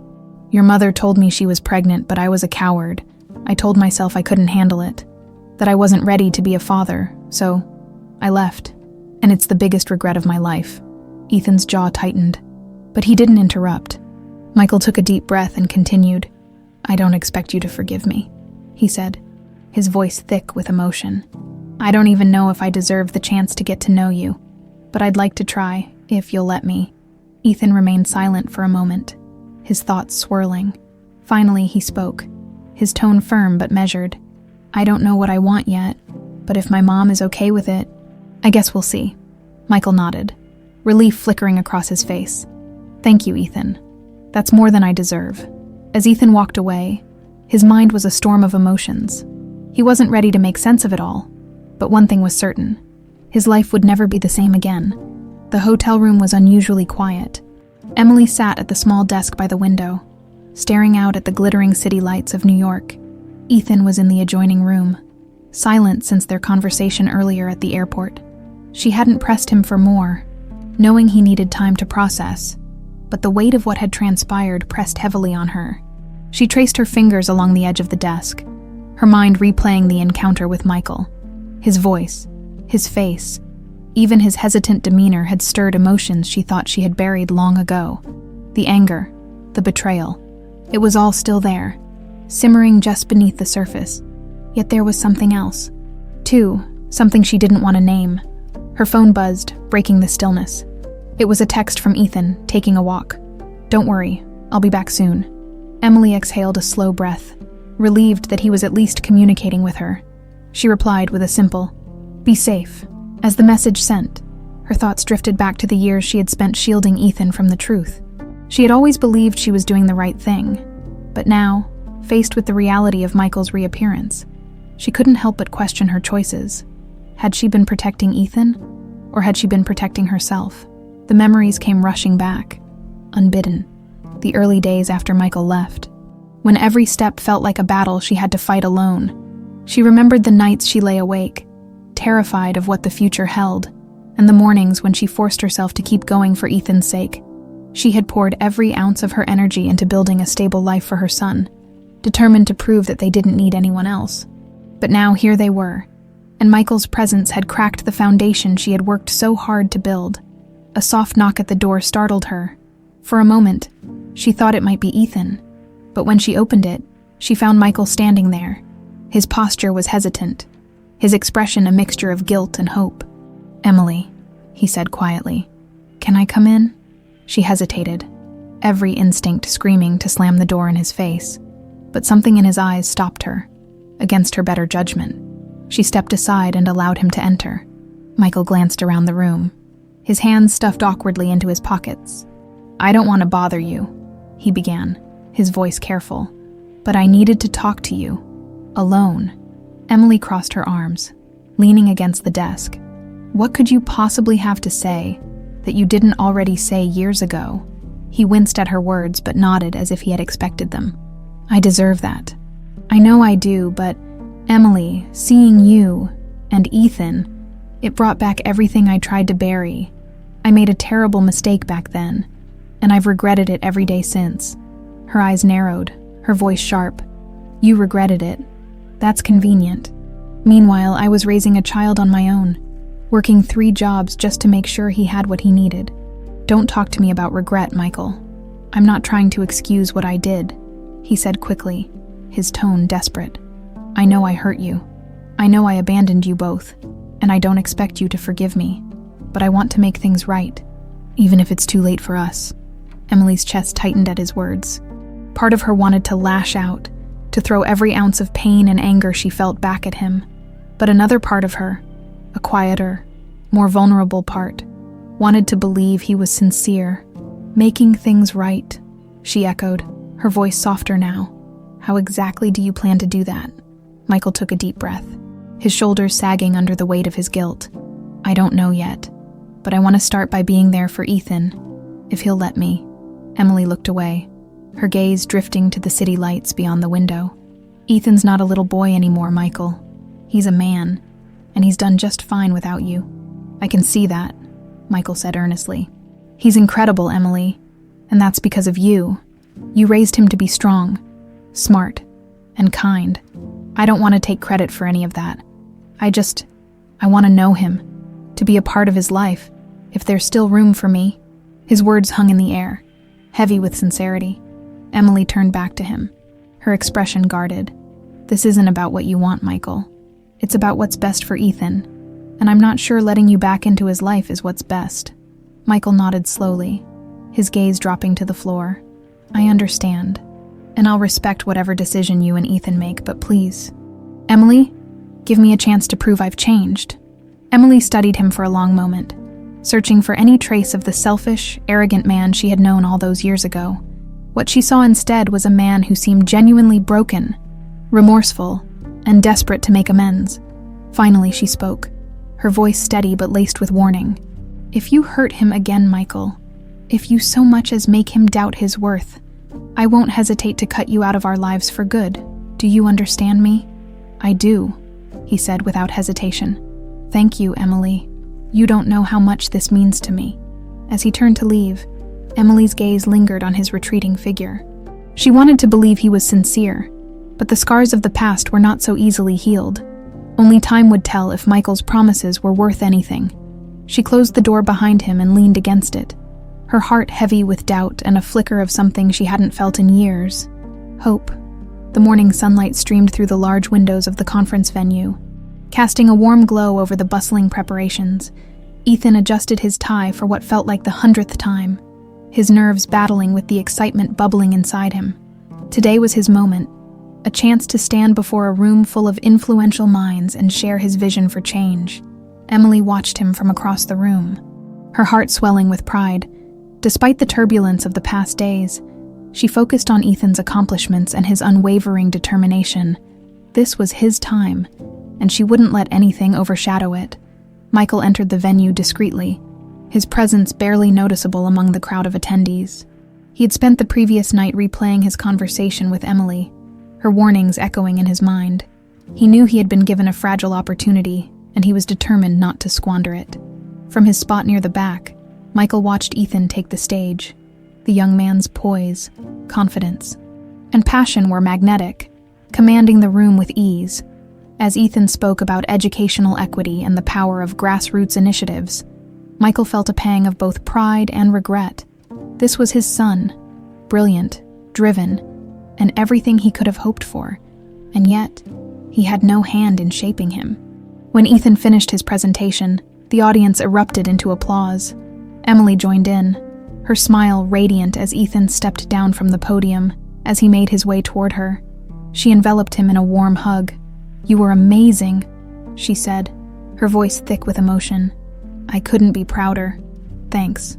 Your mother told me she was pregnant, but I was a coward. I told myself I couldn't handle it, that I wasn't ready to be a father, so I left. And it's the biggest regret of my life. Ethan's jaw tightened, but he didn't interrupt. Michael took a deep breath and continued. I don't expect you to forgive me, he said, his voice thick with emotion. I don't even know if I deserve the chance to get to know you, but I'd like to try, if you'll let me. Ethan remained silent for a moment, his thoughts swirling. Finally, he spoke, his tone firm but measured. I don't know what I want yet, but if my mom is okay with it, I guess we'll see. Michael nodded, relief flickering across his face. Thank you, Ethan. That's more than I deserve. As Ethan walked away, his mind was a storm of emotions. He wasn't ready to make sense of it all, but one thing was certain. His life would never be the same again. The hotel room was unusually quiet. Emily sat at the small desk by the window, staring out at the glittering city lights of New York. Ethan was in the adjoining room, silent since their conversation earlier at the airport. She hadn't pressed him for more, knowing he needed time to process, but the weight of what had transpired pressed heavily on her. She traced her fingers along the edge of the desk, her mind replaying the encounter with Michael. His voice, his face, even his hesitant demeanor had stirred emotions she thought she had buried long ago. The anger, the betrayal. It was all still there, simmering just beneath the surface. Yet there was something else. Something she didn't want to name. Her phone buzzed, breaking the stillness. It was a text from Ethan, taking a walk. "Don't worry, I'll be back soon." Emily exhaled a slow breath, relieved that he was at least communicating with her. She replied with a simple, "Be safe." As the message sent, her thoughts drifted back to the years she had spent shielding Ethan from the truth. She had always believed she was doing the right thing, but now, faced with the reality of Michael's reappearance, she couldn't help but question her choices. Had she been protecting Ethan, or had she been protecting herself? The memories came rushing back, unbidden. The early days after Michael left, when every step felt like a battle she had to fight alone. She remembered the nights she lay awake, terrified of what the future held, and the mornings when she forced herself to keep going for Ethan's sake. She had poured every ounce of her energy into building a stable life for her son, determined to prove that they didn't need anyone else. But now here they were, and Michael's presence had cracked the foundation she had worked so hard to build. A soft knock at the door startled her. For a moment, she thought it might be Ethan, but when she opened it, she found Michael standing there. His posture was hesitant, his expression a mixture of guilt and hope. "Emily," he said quietly, "can I come in?" She hesitated, every instinct screaming to slam the door in his face, but something in his eyes stopped her, against her better judgment. She stepped aside and allowed him to enter. Michael glanced around the room, his hands stuffed awkwardly into his pockets. "I don't want to bother you," he began, his voice careful, "but I needed to talk to you. Alone." Emily crossed her arms, leaning against the desk. "What could you possibly have to say that you didn't already say years ago?" He winced at her words but nodded as if he had expected them. "I deserve that. I know I do, but Emily, seeing you and Ethan, it brought back everything I tried to bury. I made a terrible mistake back then, and I've regretted it every day since." Her eyes narrowed, her voice sharp. "You regretted it. That's convenient. Meanwhile, I was raising a child on my own, working 3 jobs just to make sure he had what he needed. Don't talk to me about regret, Michael. I'm not trying to excuse what I did," he said quickly, his tone desperate. "I know I hurt you. I know I abandoned you both, and I don't expect you to forgive me, but I want to make things right, even if it's too late for us." Emily's chest tightened at his words. Part of her wanted to lash out, to throw every ounce of pain and anger she felt back at him. But another part of her, a quieter, more vulnerable part, wanted to believe he was sincere. "Making things right," she echoed, her voice softer now. "How exactly do you plan to do that?" Michael took a deep breath, his shoulders sagging under the weight of his guilt. "I don't know yet, but I want to start by being there for Ethan, if he'll let me." Emily looked away, her gaze drifting to the city lights beyond the window. "Ethan's not a little boy anymore, Michael. He's a man, and he's done just fine without you. I can see that," Michael said earnestly. "He's incredible, Emily, and that's because of you. You raised him to be strong, smart, and kind. I don't want to take credit for any of that. I want to know him, to be a part of his life, if there's still room for me." His words hung in the air, heavy with sincerity. Emily turned back to him, her expression guarded. "This isn't about what you want, Michael. It's about what's best for Ethan, and I'm not sure letting you back into his life is what's best." Michael nodded slowly, his gaze dropping to the floor. "I understand, and I'll respect whatever decision you and Ethan make, but please, Emily, give me a chance to prove I've changed." Emily studied him for a long moment, searching for any trace of the selfish, arrogant man she had known all those years ago. What she saw instead was a man who seemed genuinely broken, remorseful, and desperate to make amends. Finally, she spoke, her voice steady but laced with warning. "If you hurt him again, Michael, if you so much as make him doubt his worth, I won't hesitate to cut you out of our lives for good. Do you understand me?" "I do," he said without hesitation. "Thank you, Emily. You don't know how much this means to me." As he turned to leave, Emily's gaze lingered on his retreating figure. She wanted to believe he was sincere, but the scars of the past were not so easily healed. Only time would tell if Michael's promises were worth anything. She closed the door behind him and leaned against it, her heart heavy with doubt and a flicker of something she hadn't felt in years. Hope. The morning sunlight streamed through the large windows of the conference venue, casting a warm glow over the bustling preparations. Ethan adjusted his tie for what felt like the 100th time, his nerves battling with the excitement bubbling inside him. Today was his moment, a chance to stand before a room full of influential minds and share his vision for change. Emily watched him from across the room, her heart swelling with pride. Despite the turbulence of the past days, she focused on Ethan's accomplishments and his unwavering determination. This was his time, and she wouldn't let anything overshadow it. Michael entered the venue discreetly, his presence barely noticeable among the crowd of attendees. He had spent the previous night replaying his conversation with Emily, her warnings echoing in his mind. He knew he had been given a fragile opportunity, and he was determined not to squander it. From his spot near the back, Michael watched Ethan take the stage. The young man's poise, confidence, and passion were magnetic, commanding the room with ease. As Ethan spoke about educational equity and the power of grassroots initiatives, Michael felt a pang of both pride and regret. This was his son, brilliant, driven, and everything he could have hoped for, and yet, he had no hand in shaping him. When Ethan finished his presentation, the audience erupted into applause. Emily joined in, her smile radiant as Ethan stepped down from the podium as he made his way toward her. She enveloped him in a warm hug. "You were amazing," she said, her voice thick with emotion. "I couldn't be prouder. Thanks."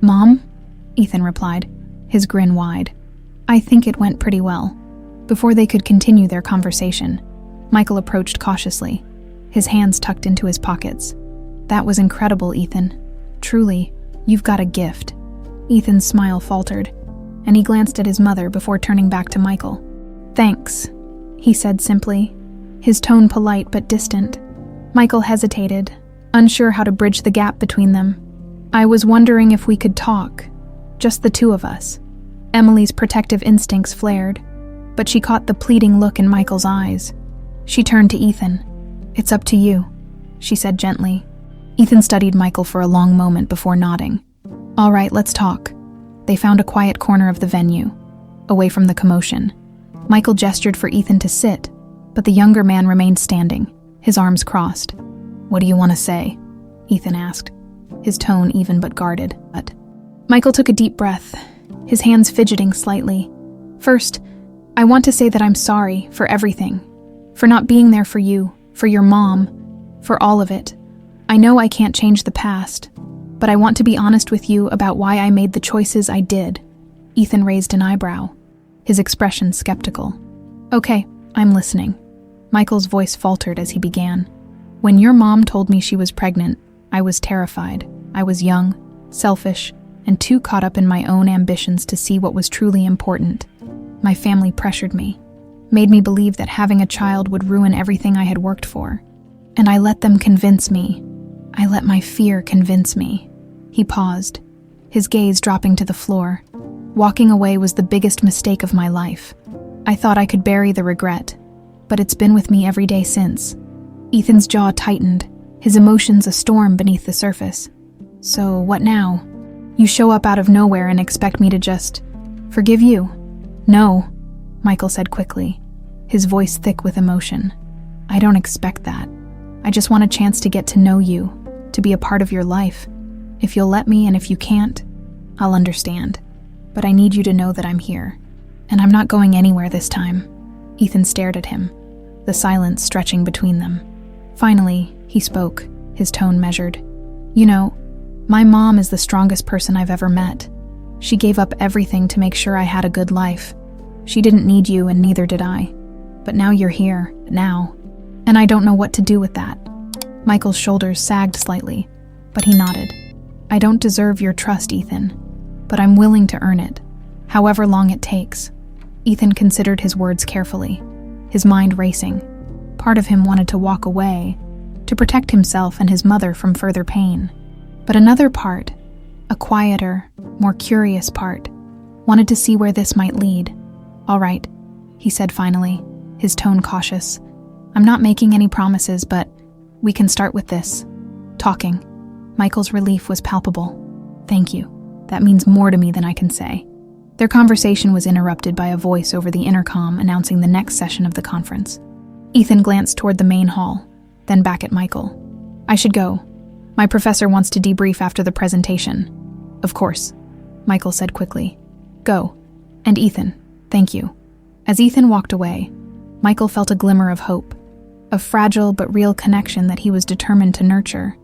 "Mom?" Ethan replied, his grin wide. "I think it went pretty well." Before they could continue their conversation, Michael approached cautiously, his hands tucked into his pockets. "That was incredible, Ethan. Truly, you've got a gift." Ethan's smile faltered, and he glanced at his mother before turning back to Michael. "Thanks," he said simply, his tone polite but distant. Michael hesitated, unsure how to bridge the gap between them. "I was wondering if we could talk, just the two of us." Emily's protective instincts flared, but she caught the pleading look in Michael's eyes. She turned to Ethan. "It's up to you," she said gently. Ethan studied Michael for a long moment before nodding. "All right, let's talk." They found a quiet corner of the venue, away from the commotion. Michael gestured for Ethan to sit, but the younger man remained standing, his arms crossed. "What do you want to say?" Ethan asked, his tone even but guarded. Michael took a deep breath, his hands fidgeting slightly. "First, I want to say that I'm sorry for everything, for not being there for you, for your mom, for all of it. I know I can't change the past, but I want to be honest with you about why I made the choices I did." Ethan raised an eyebrow, his expression skeptical. "Okay, I'm listening." Michael's voice faltered as he began. "When your mom told me she was pregnant, I was terrified. I was young, selfish, and too caught up in my own ambitions to see what was truly important. My family pressured me, made me believe that having a child would ruin everything I had worked for. And I let them convince me. I let my fear convince me." He paused, his gaze dropping to the floor. "Walking away was the biggest mistake of my life. I thought I could bury the regret, but it's been with me every day since." Ethan's jaw tightened, his emotions a storm beneath the surface. "So, what now? You show up out of nowhere and expect me to just forgive you?" "No," Michael said quickly, his voice thick with emotion. "I don't expect that. I just want a chance to get to know you, to be a part of your life. If you'll let me, and if you can't, I'll understand. But I need you to know that I'm here, and I'm not going anywhere this time." Ethan stared at him, the silence stretching between them. Finally, he spoke, his tone measured. "You know, my mom is the strongest person I've ever met. She gave up everything to make sure I had a good life. She didn't need you, and neither did I. But now you're here, and I don't know what to do with that." Michael's shoulders sagged slightly, but he nodded. "I don't deserve your trust, Ethan, but I'm willing to earn it, however long it takes." Ethan considered his words carefully, his mind racing. Part of him wanted to walk away, to protect himself and his mother from further pain. But another part, a quieter, more curious part. Wanted to see where this might lead. "All right," he said finally, his tone cautious. "I'm not making any promises, but we can start with this. Talking." Michael's relief was palpable. "Thank you. That means more to me than I can say." Their conversation was interrupted by a voice over the intercom announcing the next session of the conference. Ethan glanced toward the main hall, then back at Michael. "I should go. My professor wants to debrief after the presentation." "Of course," Michael said quickly. "Go. And Ethan, thank you." As Ethan walked away, Michael felt a glimmer of hope, a fragile but real connection that he was determined to nurture.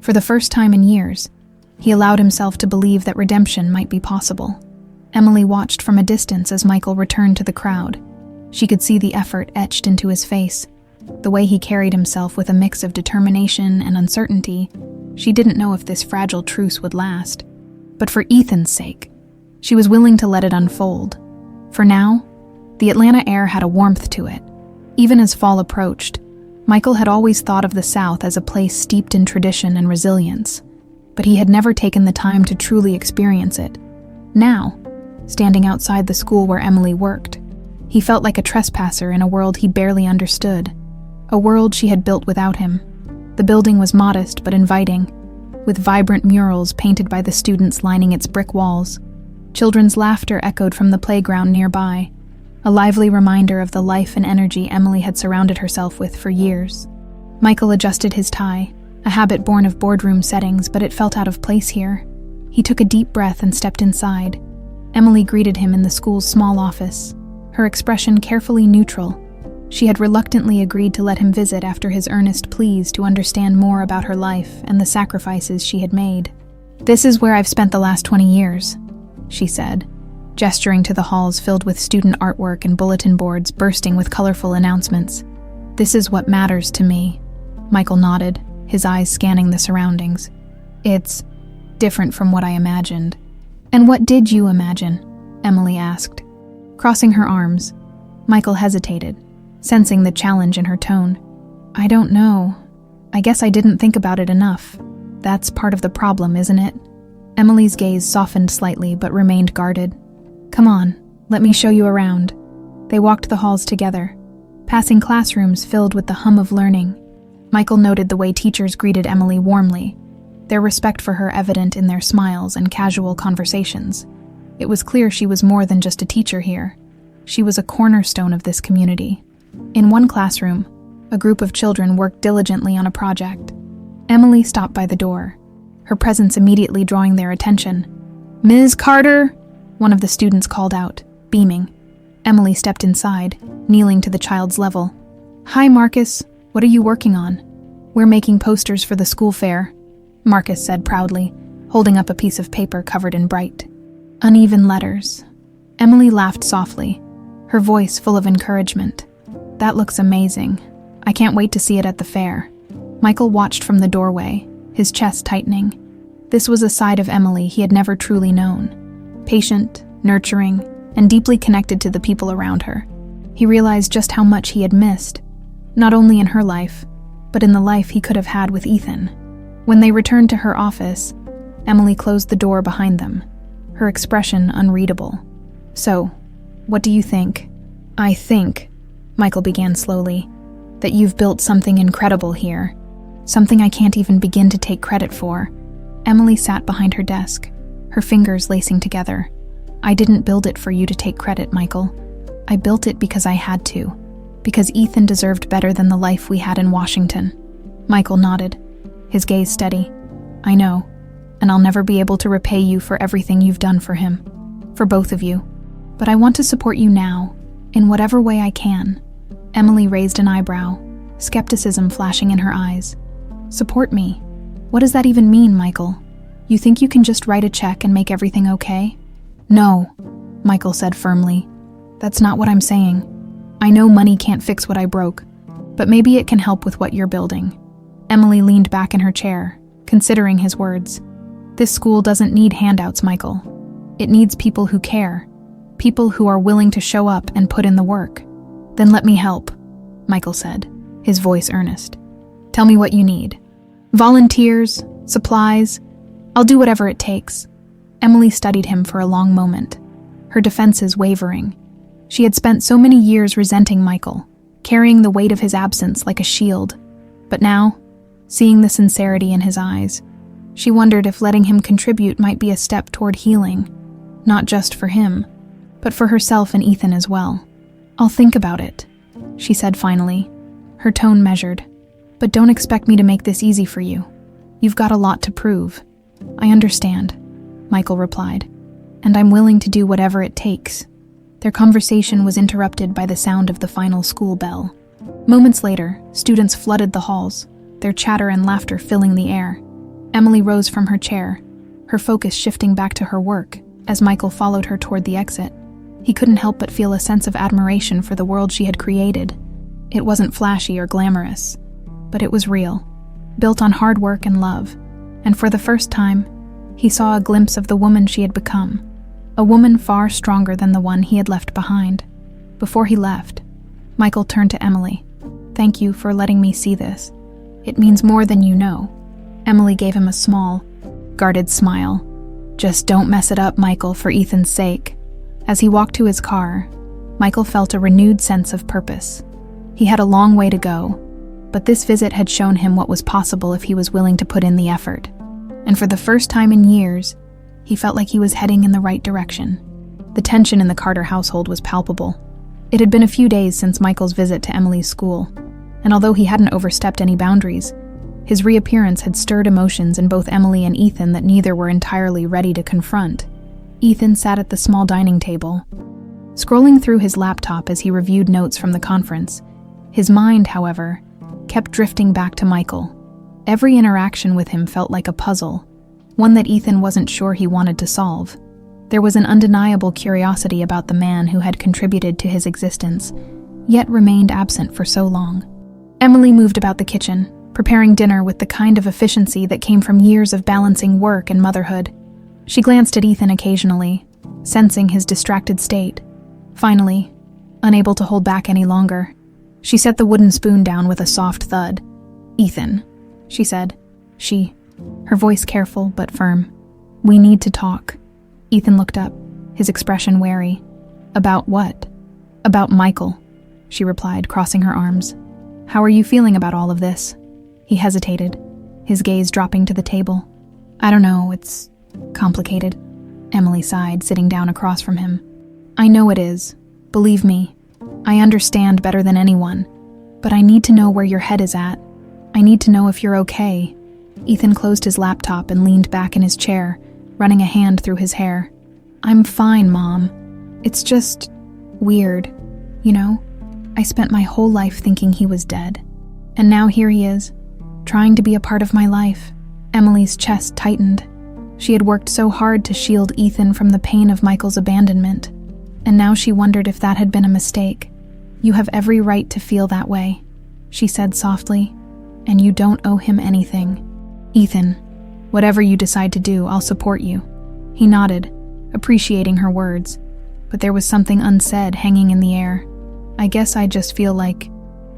For the first time in years, he allowed himself to believe that redemption might be possible. Emily watched from a distance as Michael returned to the crowd. She could see the effort etched into his face, the way he carried himself with a mix of determination and uncertainty. She didn't know if this fragile truce would last. But for Ethan's sake, she was willing to let it unfold. For now, the Atlanta air had a warmth to it. Even as fall approached, Michael had always thought of the South as a place steeped in tradition and resilience, but he had never taken the time to truly experience it. Now, standing outside the school where Emily worked, he felt like a trespasser in a world he barely understood, a world she had built without him. The building was modest but inviting, with vibrant murals painted by the students lining its brick walls. Children's laughter echoed from the playground nearby, a lively reminder of the life and energy Emily had surrounded herself with for years. Michael adjusted his tie, a habit born of boardroom settings, but it felt out of place here. He took a deep breath and stepped inside. Emily greeted him in the school's small office, her expression carefully neutral. She had reluctantly agreed to let him visit after his earnest pleas to understand more about her life and the sacrifices she had made. "This is where I've spent the last 20 years, she said, gesturing to the halls filled with student artwork and bulletin boards bursting with colorful announcements. "This is what matters to me." Michael nodded, his eyes scanning the surroundings. "It's different from what I imagined." "And what did you imagine?" Emily asked. Crossing her arms, Michael hesitated, sensing the challenge in her tone. "I don't know. I guess I didn't think about it enough. That's part of the problem, isn't it?" Emily's gaze softened slightly but remained guarded. "Come on, let me show you around." They walked the halls together, passing classrooms filled with the hum of learning. Michael noted the way teachers greeted Emily warmly, their respect for her evident in their smiles and casual conversations. It was clear she was more than just a teacher here. She was a cornerstone of this community. In one classroom, a group of children worked diligently on a project. Emily stopped by the door, her presence immediately drawing their attention. "Ms. Carter!" one of the students called out, beaming. Emily stepped inside, kneeling to the child's level. "Hi, Marcus. What are you working on?" "We're making posters for the school fair," Marcus said proudly, holding up a piece of paper covered in bright, uneven letters. Emily laughed softly, her voice full of encouragement. "That looks amazing. I can't wait to see it at the fair." Michael watched from the doorway, his chest tightening. This was a side of Emily he had never truly known. Patient, nurturing, and deeply connected to the people around her. He realized just how much he had missed, not only in her life, but in the life he could have had with Ethan. When they returned to her office, Emily closed the door behind them, her expression unreadable. "So, what do you think?" "I think," Michael began slowly, "that you've built something incredible here. Something I can't even begin to take credit for." Emily sat behind her desk, her fingers lacing together. "I didn't build it for you to take credit, Michael. I built it because I had to, because Ethan deserved better than the life we had in Washington." Michael nodded, his gaze steady. "I know, and I'll never be able to repay you for everything you've done for him, for both of you. But I want to support you now, in whatever way I can." Emily raised an eyebrow, skepticism flashing in her eyes. "Support me? What does that even mean, Michael? You think you can just write a check and make everything okay?" "No," Michael said firmly. "That's not what I'm saying. I know money can't fix what I broke, but maybe it can help with what you're building." Emily leaned back in her chair, considering his words. "This school doesn't need handouts, Michael. It needs people who care, people who are willing to show up and put in the work." "Then let me help," Michael said, his voice earnest. "Tell me what you need. Volunteers, supplies. I'll do whatever it takes. Emily studied him for a long moment, her defenses wavering. She had spent so many years resenting Michael, carrying the weight of his absence like a shield. But now, seeing the sincerity in his eyes, she wondered if letting him contribute might be a step toward healing, not just for him, but for herself and Ethan as well. I'll think about it, she said finally, her tone measured. But don't expect me to make this easy for you. You've got a lot to prove. I understand, Michael replied, and I'm willing to do whatever it takes. Their conversation was interrupted by the sound of the final school bell. Moments later, students flooded the halls, their chatter and laughter filling the air. Emily rose from her chair, her focus shifting back to her work as Michael followed her toward the exit. He couldn't help but feel a sense of admiration for the world she had created. It wasn't flashy or glamorous, but it was real, built on hard work and love. And for the first time, he saw a glimpse of the woman she had become, a woman far stronger than the one he had left behind. Before he left, Michael turned to Emily. Thank you for letting me see this. It means more than you know. Emily gave him a small, guarded smile. Just don't mess it up, Michael, for Ethan's sake. As he walked to his car, Michael felt a renewed sense of purpose. He had a long way to go, but this visit had shown him what was possible if he was willing to put in the effort. And for the first time in years, he felt like he was heading in the right direction. The tension in the Carter household was palpable. It had been a few days since Michael's visit to Emily's school, and although he hadn't overstepped any boundaries, his reappearance had stirred emotions in both Emily and Ethan that neither were entirely ready to confront. Ethan sat at the small dining table, scrolling through his laptop as he reviewed notes from the conference. His mind, however, kept drifting back to Michael. Every interaction with him felt like a puzzle, one that Ethan wasn't sure he wanted to solve. There was an undeniable curiosity about the man who had contributed to his existence, yet remained absent for so long. Emily moved about the kitchen, preparing dinner with the kind of efficiency that came from years of balancing work and motherhood. She glanced at Ethan occasionally, sensing his distracted state. Finally, unable to hold back any longer, she set the wooden spoon down with a soft thud. Ethan, she said. Her voice careful but firm. We need to talk. Ethan looked up, his expression wary. About what? About Michael, she replied, crossing her arms. How are you feeling about all of this? He hesitated, his gaze dropping to the table. I don't know, it's complicated. Emily sighed, sitting down across from him. I know it is. Believe me, I understand better than anyone, but I need to know where your head is at. I need to know if you're okay. Ethan closed his laptop and leaned back in his chair, running a hand through his hair. I'm fine, Mom. It's just weird. You know, I spent my whole life thinking he was dead. And now here he is, trying to be a part of my life. Emily's chest tightened. She had worked so hard to shield Ethan from the pain of Michael's abandonment, and now she wondered if that had been a mistake. You have every right to feel that way, she said softly, and you don't owe him anything. Ethan, whatever you decide to do, I'll support you. He nodded, appreciating her words, but there was something unsaid hanging in the air. I guess I just feel like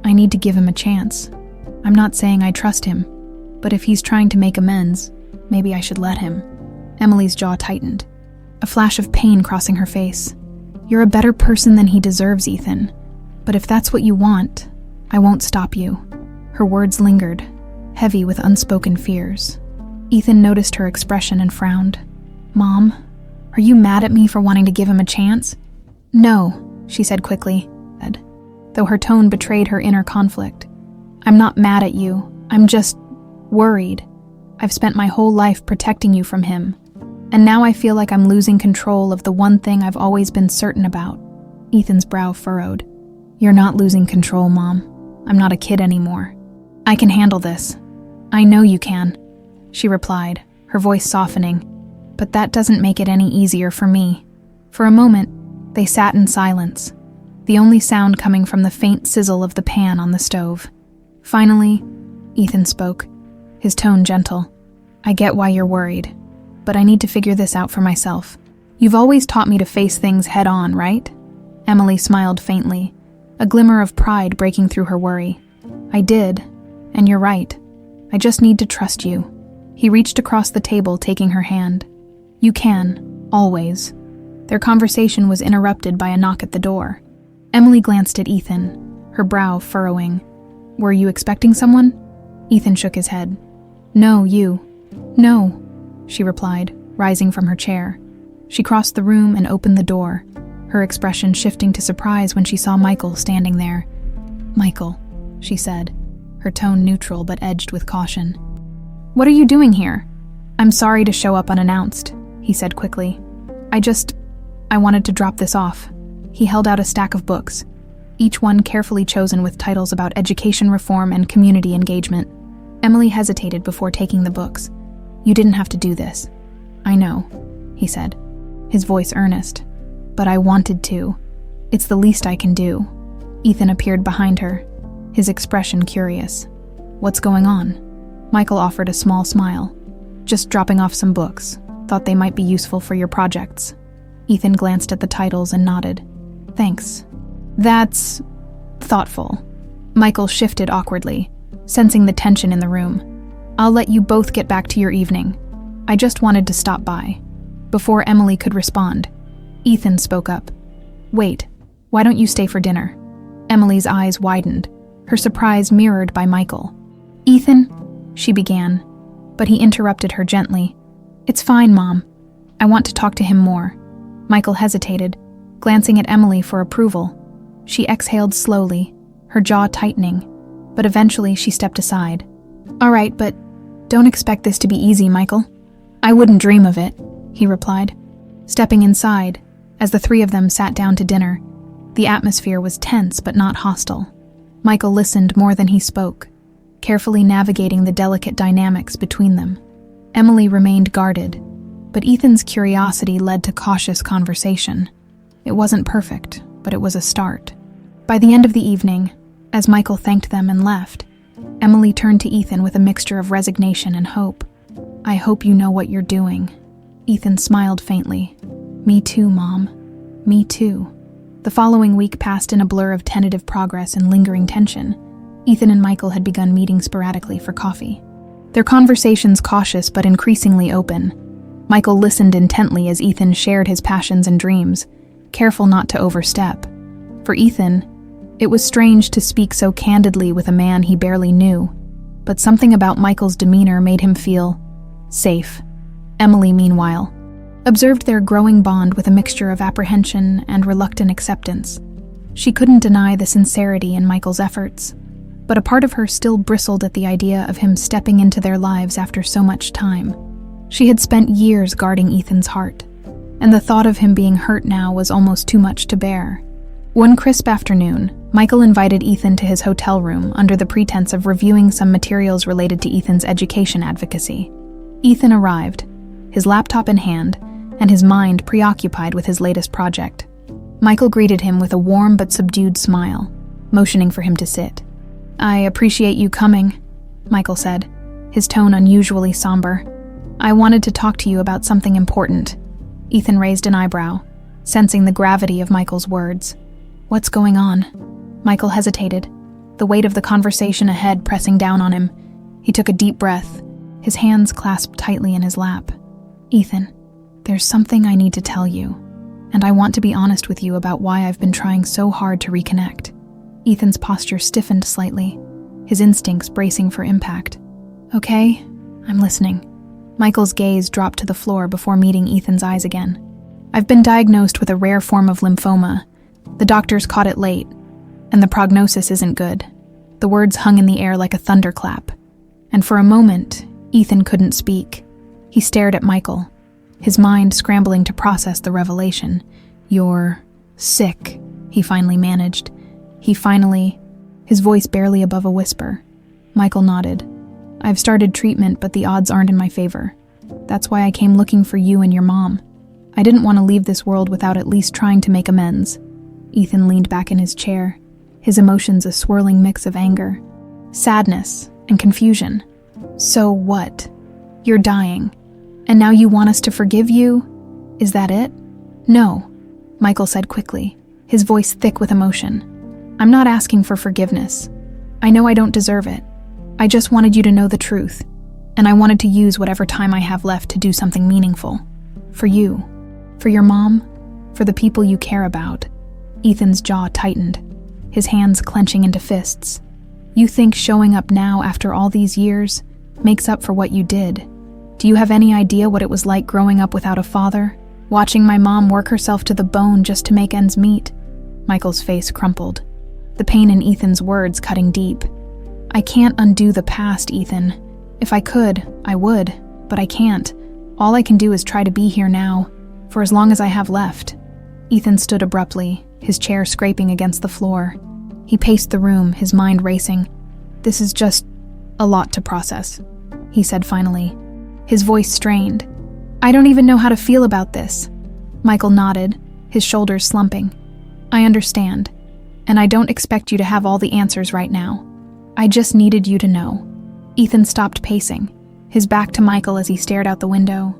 I need to give him a chance. I'm not saying I trust him, but if he's trying to make amends, maybe I should let him. Emily's jaw tightened, a flash of pain crossing her face. You're a better person than he deserves, Ethan. But if that's what you want, I won't stop you. Her words lingered, heavy with unspoken fears. Ethan noticed her expression and frowned. Mom, are you mad at me for wanting to give him a chance? No, she said quickly, though her tone betrayed her inner conflict. I'm not mad at you. I'm just worried. I've spent my whole life protecting you from him, and now I feel like I'm losing control of the one thing I've always been certain about. Ethan's brow furrowed. You're not losing control, Mom. I'm not a kid anymore. I can handle this. I know you can, she replied, her voice softening, but that doesn't make it any easier for me. For a moment, they sat in silence, the only sound coming from the faint sizzle of the pan on the stove. Finally, Ethan spoke, his tone gentle. I get why you're worried, but I need to figure this out for myself. You've always taught me to face things head on, right? Emily smiled faintly, a glimmer of pride breaking through her worry. I did, and you're right. I just need to trust you. He reached across the table, taking her hand. "You can, always." Their conversation was interrupted by a knock at the door. Emily glanced at Ethan, her brow furrowing. "Were you expecting someone?" Ethan shook his head. "No, you." "No," she replied, rising from her chair. She crossed the room and opened the door, her expression shifting to surprise when she saw Michael standing there. "Michael," she said, her tone neutral but edged with caution. "What are you doing here?" "I'm sorry to show up unannounced," he said quickly. I wanted to drop this off." He held out a stack of books, each one carefully chosen with titles about education reform and community engagement. Emily hesitated before taking the books. "You didn't have to do this." "I know," he said, his voice earnest. "But I wanted to. It's the least I can do." Ethan appeared behind her, his expression curious. "What's going on?" Michael offered a small smile. "Just dropping off some books. Thought they might be useful for your projects." Ethan glanced at the titles and nodded. "Thanks. That's thoughtful." Michael shifted awkwardly, sensing the tension in the room. "I'll let you both get back to your evening. I just wanted to stop by." Before Emily could respond, Ethan spoke up. "Wait, why don't you stay for dinner?" Emily's eyes widened, her surprise mirrored by Michael. "Ethan," she began, but he interrupted her gently. "It's fine, Mom. I want to talk to him more." Michael hesitated, glancing at Emily for approval. She exhaled slowly, her jaw tightening, but eventually she stepped aside. "All right, but don't expect this to be easy, Michael." "I wouldn't dream of it," he replied. Stepping inside, as the three of them sat down to dinner, the atmosphere was tense but not hostile. Michael listened more than he spoke, carefully navigating the delicate dynamics between them. Emily remained guarded, but Ethan's curiosity led to cautious conversation. It wasn't perfect, but it was a start. By the end of the evening, as Michael thanked them and left, Emily turned to Ethan with a mixture of resignation and hope. "I hope you know what you're doing." Ethan smiled faintly. "Me too, Mom. Me too." The following week passed in a blur of tentative progress and lingering tension. Ethan and Michael had begun meeting sporadically for coffee. Their conversations cautious but increasingly open. Michael listened intently as Ethan shared his passions and dreams, careful not to overstep. For Ethan, it was strange to speak so candidly with a man he barely knew, but something about Michael's demeanor made him feel safe. Emily, meanwhile, observed their growing bond with a mixture of apprehension and reluctant acceptance. She couldn't deny the sincerity in Michael's efforts, but a part of her still bristled at the idea of him stepping into their lives after so much time. She had spent years guarding Ethan's heart, and the thought of him being hurt now was almost too much to bear. One crisp afternoon, Michael invited Ethan to his hotel room under the pretense of reviewing some materials related to Ethan's education advocacy. Ethan arrived, his laptop in hand, and his mind preoccupied with his latest project. Michael greeted him with a warm but subdued smile, motioning for him to sit. "I appreciate you coming," Michael said, his tone unusually somber. "I wanted to talk to you about something important." Ethan raised an eyebrow, sensing the gravity of Michael's words. "What's going on?" Michael hesitated, the weight of the conversation ahead pressing down on him. He took a deep breath, his hands clasped tightly in his lap. "Ethan, there's something I need to tell you, and I want to be honest with you about why I've been trying so hard to reconnect." Ethan's posture stiffened slightly, his instincts bracing for impact. "Okay, I'm listening." Michael's gaze dropped to the floor before meeting Ethan's eyes again. "I've been diagnosed with a rare form of lymphoma. The doctors caught it late, and the prognosis isn't good." The words hung in the air like a thunderclap, and for a moment, Ethan couldn't speak. He stared at Michael, his mind scrambling to process the revelation. "You're sick," he finally managed. His voice barely above a whisper. Michael nodded. "I've started treatment, but the odds aren't in my favor. That's why I came looking for you and your mom. I didn't want to leave this world without at least trying to make amends." Ethan leaned back in his chair, his emotions a swirling mix of anger, sadness, and confusion. "So what? You're dying, and now you want us to forgive you? Is that it?" "No," Michael said quickly, his voice thick with emotion. "I'm not asking for forgiveness. I know I don't deserve it. I just wanted you to know the truth. and I wanted to use whatever time I have left to do something meaningful. For you. For your mom. For the people you care about. Ethan's jaw tightened, his hands clenching into fists. You think showing up now after all these years makes up for what you did? Do you have any idea what it was like growing up without a father? Watching my mom work herself to the bone just to make ends meet? Michael's face crumpled, the pain in Ethan's words cutting deep. I can't undo the past, Ethan. If I could, I would, but I can't. All I can do is try to be here now, for as long as I have left. Ethan stood abruptly, his chair scraping against the floor. He paced the room, his mind racing. This is just a lot to process, he said finally, his voice strained. I don't even know how to feel about this. Michael nodded, his shoulders slumping. I understand, and I don't expect you to have all the answers right now. I just needed you to know. Ethan stopped pacing, his back to Michael as he stared out the window.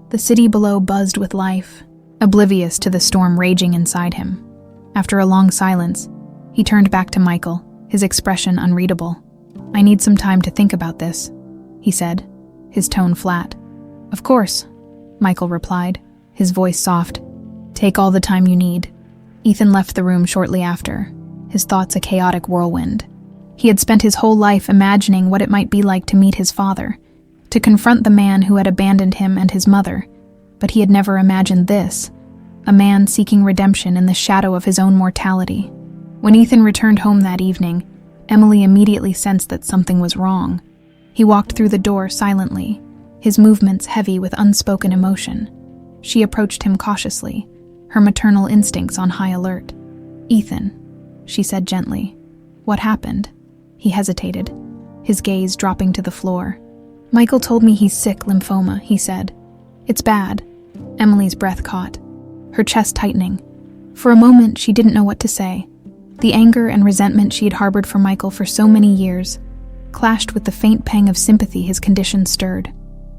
The city below buzzed with life, oblivious to the storm raging inside him. After a long silence, he turned back to Michael, his expression unreadable. I need some time to think about this, he said, his tone flat. Of course, Michael replied, his voice soft. Take all the time you need. Ethan left the room shortly after, his thoughts a chaotic whirlwind. He had spent his whole life imagining what it might be like to meet his father, to confront the man who had abandoned him and his mother, but he had never imagined this, a man seeking redemption in the shadow of his own mortality. When Ethan returned home that evening, Emily immediately sensed that something was wrong. He walked through the door silently, his movements heavy with unspoken emotion. She approached him cautiously, her maternal instincts on high alert. Ethan, she said gently. What happened? He hesitated, his gaze dropping to the floor. Michael told me he's sick lymphoma, he said. It's bad. Emily's breath caught, her chest tightening. For a moment, she didn't know what to say. The anger and resentment she had harbored for Michael for so many years clashed with the faint pang of sympathy his condition stirred.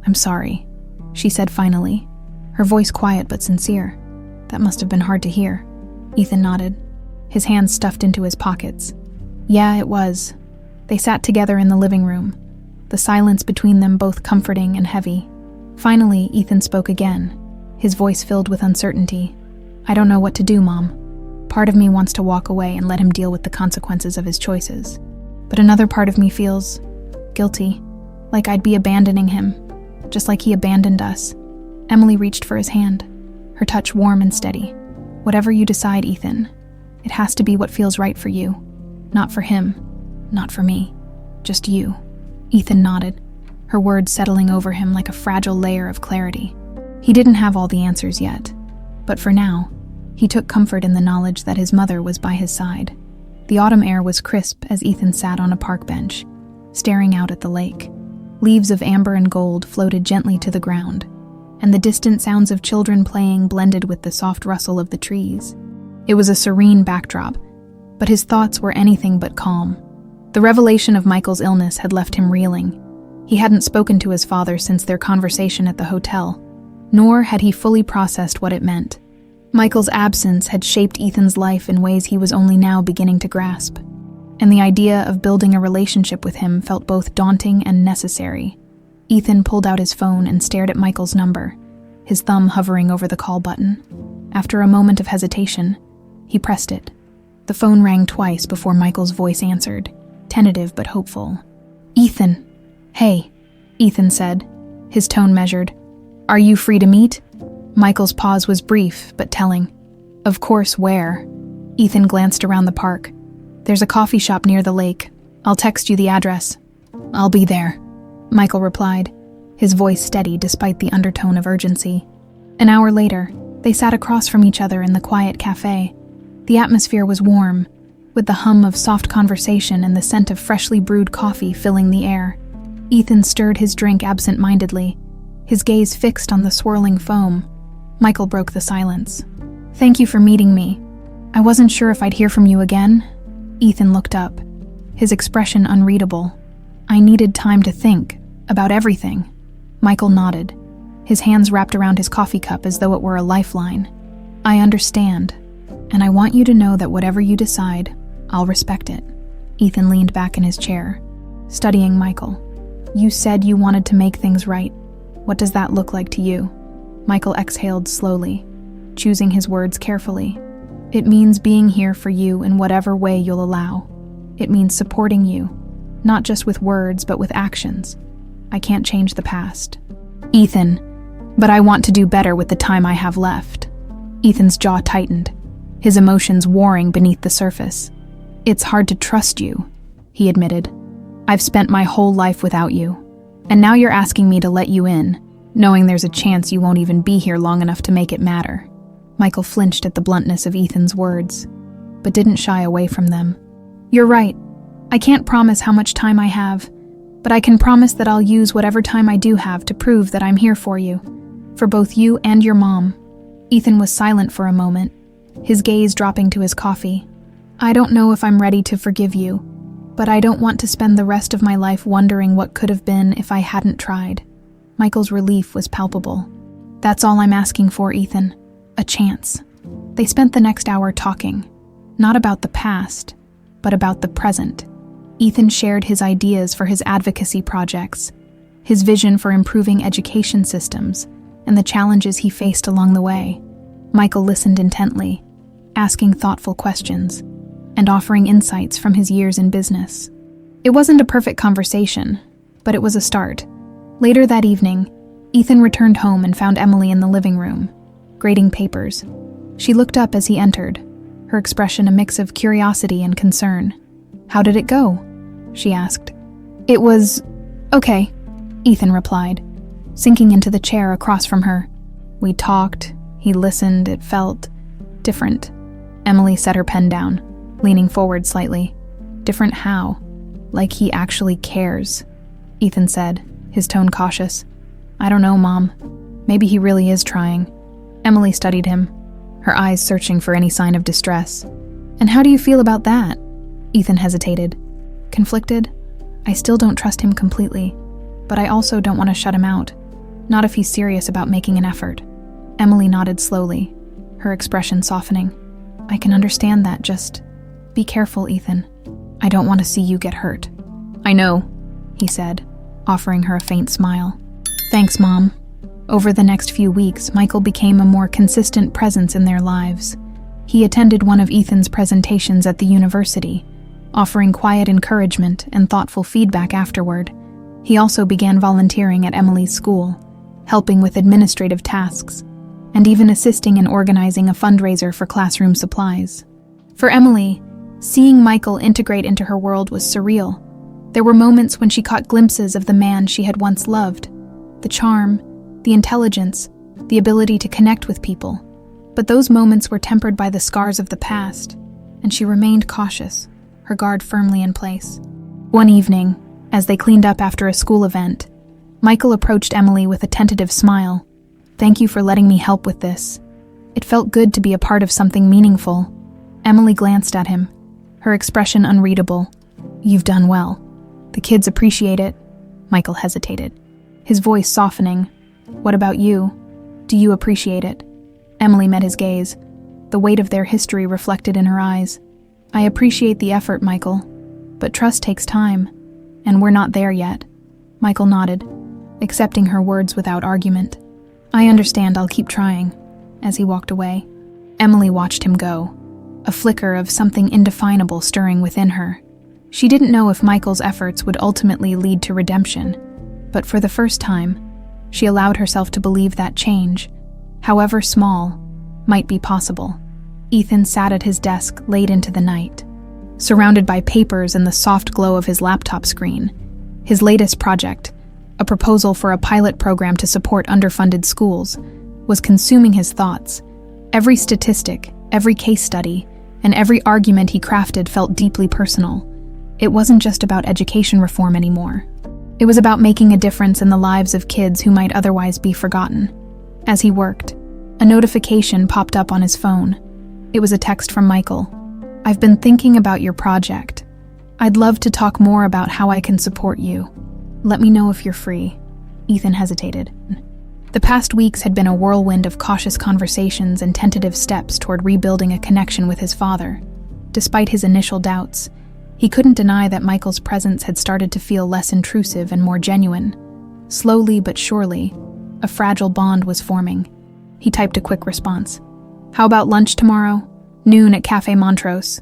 I'm sorry, she said finally, her voice quiet but sincere. That must have been hard to hear. Ethan nodded, his hands stuffed into his pockets. Yeah, it was. They sat together in the living room, the silence between them both comforting and heavy. Finally, Ethan spoke again, his voice filled with uncertainty. I don't know what to do, Mom. Part of me wants to walk away and let him deal with the consequences of his choices. But another part of me feels guilty, like I'd be abandoning him, just like he abandoned us. Emily reached for his hand, her touch warm and steady. Whatever you decide, Ethan, it has to be what feels right for you. Not for him, not for me, just you. Ethan nodded, her words settling over him like a fragile layer of clarity. He didn't have all the answers yet, but for now, he took comfort in the knowledge that his mother was by his side. The autumn air was crisp as Ethan sat on a park bench, staring out at the lake. Leaves of amber and gold floated gently to the ground, and the distant sounds of children playing blended with the soft rustle of the trees. It was a serene backdrop, but his thoughts were anything but calm. The revelation of Michael's illness had left him reeling. He hadn't spoken to his father since their conversation at the hotel, nor had he fully processed what it meant. Michael's absence had shaped Ethan's life in ways he was only now beginning to grasp, and the idea of building a relationship with him felt both daunting and necessary. Ethan pulled out his phone and stared at Michael's number, his thumb hovering over the call button. After a moment of hesitation, he pressed it. The phone rang twice before Michael's voice answered, tentative but hopeful. Ethan. Hey, Ethan said, his tone measured. Are you free to meet? Michael's pause was brief but telling. Of course, where? Ethan glanced around the park. There's a coffee shop near the lake. I'll text you the address. I'll be there, Michael replied, his voice steady despite the undertone of urgency. An hour later, they sat across from each other in the quiet cafe. The atmosphere was warm, with the hum of soft conversation and the scent of freshly brewed coffee filling the air. Ethan stirred his drink absent-mindedly, his gaze fixed on the swirling foam. Michael broke the silence. Thank you for meeting me. I wasn't sure if I'd hear from you again. Ethan looked up, his expression unreadable. I needed time to think about everything. Michael nodded, his hands wrapped around his coffee cup as though it were a lifeline. I understand, and I want you to know that whatever you decide, I'll respect it. Ethan leaned back in his chair, studying Michael. You said you wanted to make things right. What does that look like to you? Michael exhaled slowly, choosing his words carefully. It means being here for you in whatever way you'll allow. It means supporting you, not just with words, but with actions. I can't change the past. Ethan, but I want to do better with the time I have left. Ethan's jaw tightened, his emotions warring beneath the surface. It's hard to trust you, he admitted. I've spent my whole life without you, and now you're asking me to let you in, knowing there's a chance you won't even be here long enough to make it matter. Michael flinched at the bluntness of Ethan's words, but didn't shy away from them. You're right. I can't promise how much time I have, but I can promise that I'll use whatever time I do have to prove that I'm here for you, for both you and your mom. Ethan was silent for a moment, his gaze dropping to his coffee. I don't know if I'm ready to forgive you, but I don't want to spend the rest of my life wondering what could have been if I hadn't tried. Michael's relief was palpable. That's all I'm asking for, Ethan. A chance. They spent the next hour talking, not about the past, but about the present. Ethan shared his ideas for his advocacy projects, his vision for improving education systems, and the challenges he faced along the way. Michael listened intently, asking thoughtful questions, and offering insights from his years in business. It wasn't a perfect conversation, but it was a start. Later that evening, Ethan returned home and found Emily in the living room, grading papers. She looked up as he entered, her expression a mix of curiosity and concern. How did it go? She asked. It was okay, Ethan replied, sinking into the chair across from her. We talked, he listened, it felt different. Emily set her pen down, leaning forward slightly. Different how? Like he actually cares, Ethan said, his tone cautious. I don't know, Mom. Maybe he really is trying. Emily studied him, her eyes searching for any sign of distress. And how do you feel about that? Ethan hesitated. Conflicted? I still don't trust him completely, but I also don't want to shut him out. Not if he's serious about making an effort. Emily nodded slowly, her expression softening. I can understand that, just be careful, Ethan. I don't want to see you get hurt. I know, he said, offering her a faint smile. Thanks, Mom. Over the next few weeks, Michael became a more consistent presence in their lives. He attended one of Ethan's presentations at the university, offering quiet encouragement and thoughtful feedback afterward. He also began volunteering at Emily's school, helping with administrative tasks, and even assisting in organizing a fundraiser for classroom supplies. For Emily, seeing Michael integrate into her world was surreal. There were moments when she caught glimpses of the man she had once loved, the charm, the intelligence, the ability to connect with people. But those moments were tempered by the scars of the past, and she remained cautious, her guard firmly in place. One evening, as they cleaned up after a school event, Michael approached Emily with a tentative smile. Thank you for letting me help with this. It felt good to be a part of something meaningful. Emily glanced at him, her expression unreadable. You've done well. The kids appreciate it. Michael hesitated, his voice softening. What about you? Do you appreciate it? Emily met his gaze, the weight of their history reflected in her eyes. I appreciate the effort, Michael, but trust takes time, and we're not there yet. Michael nodded, accepting her words without argument. I understand, I'll keep trying. As he walked away, Emily watched him go, a flicker of something indefinable stirring within her. She didn't know if Michael's efforts would ultimately lead to redemption, but for the first time, she allowed herself to believe that change, however small, might be possible. Ethan sat at his desk late into the night, surrounded by papers and the soft glow of his laptop screen. His latest project, a proposal for a pilot program to support underfunded schools, was consuming his thoughts. Every statistic, every case study, and every argument he crafted felt deeply personal. It wasn't just about education reform anymore. It was about making a difference in the lives of kids who might otherwise be forgotten. As he worked, a notification popped up on his phone. It was a text from Michael. I've been thinking about your project. I'd love to talk more about how I can support you. Let me know if you're free. Ethan hesitated. The past weeks had been a whirlwind of cautious conversations and tentative steps toward rebuilding a connection with his father. Despite his initial doubts, he He couldn't deny that Michael's presence had started to feel less intrusive and more genuine. Slowly but surely, a fragile bond was forming. He typed a quick response. "How about lunch tomorrow? Noon at Café Montrose."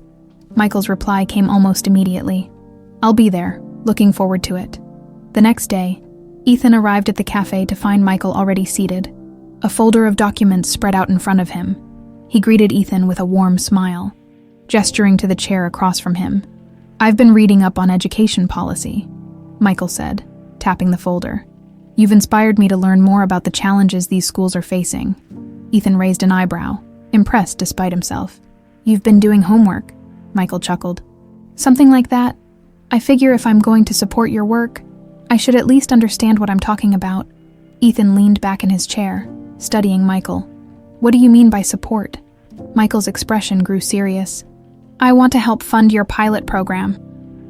Michael's reply came almost immediately. "I'll be there, looking forward to it." The next day, Ethan arrived at the cafe to find Michael already seated, a folder of documents spread out in front of him. He greeted Ethan with a warm smile, gesturing to the chair across from him. "I've been reading up on education policy," Michael said, tapping the folder. "You've inspired me to learn more about the challenges these schools are facing." Ethan raised an eyebrow, impressed despite himself. "You've been doing homework," Michael chuckled. "Something like that. I figure if I'm going to support your work, I should at least understand what I'm talking about." Ethan leaned back in his chair, studying Michael. "What do you mean by support?" Michael's expression grew serious. "I want to help fund your pilot program.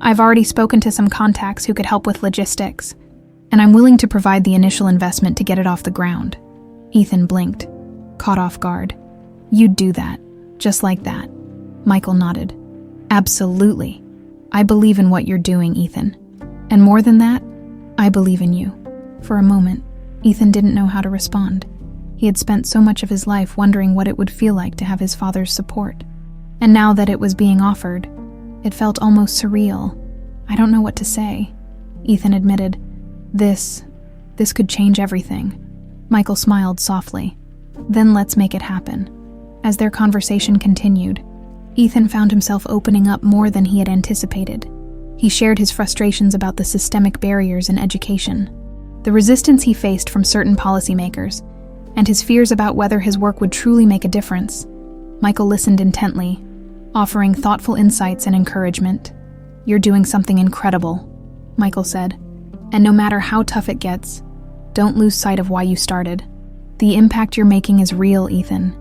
I've already spoken to some contacts who could help with logistics, and I'm willing to provide the initial investment to get it off the ground." Ethan blinked, caught off guard. "You'd do that, just like that?" Michael nodded. "Absolutely. I believe in what you're doing, Ethan. And more than that, I believe in you." For a moment, Ethan didn't know how to respond. He had spent so much of his life wondering what it would feel like to have his father's support. And now that it was being offered, it felt almost surreal. "I don't know what to say," Ethan admitted. This could change everything." Michael smiled softly. "Then let's make it happen." As their conversation continued, Ethan found himself opening up more than he had anticipated. He shared his frustrations about the systemic barriers in education, the resistance he faced from certain policymakers, and his fears about whether his work would truly make a difference. Michael listened intently, offering thoughtful insights and encouragement. "You're doing something incredible," Michael said. "And no matter how tough it gets, don't lose sight of why you started. The impact you're making is real, Ethan,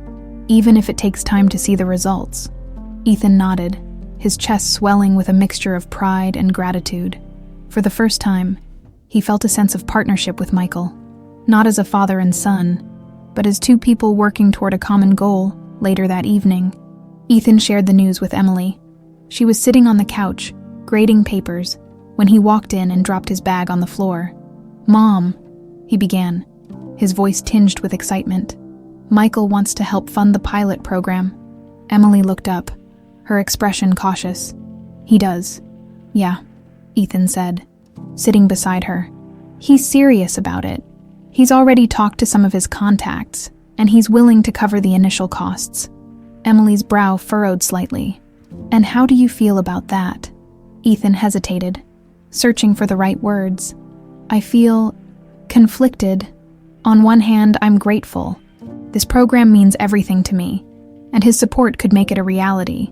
even if it takes time to see the results." Ethan nodded, his chest swelling with a mixture of pride and gratitude. For the first time, he felt a sense of partnership with Michael, not as a father and son, but as two people working toward a common goal. Later that evening, Ethan shared the news with Emily. She was sitting on the couch, grading papers, when he walked in and dropped his bag on the floor. "Mom," he began, his voice tinged with excitement. "Michael wants to help fund the pilot program." Emily looked up, her expression cautious. "He does." "Yeah," Ethan said, sitting beside her. "He's serious about it. He's already talked to some of his contacts, and he's willing to cover the initial costs." Emily's brow furrowed slightly. "And how do you feel about that?" Ethan hesitated, searching for the right words. "I feel conflicted. On one hand, I'm grateful. This program means everything to me, and his support could make it a reality.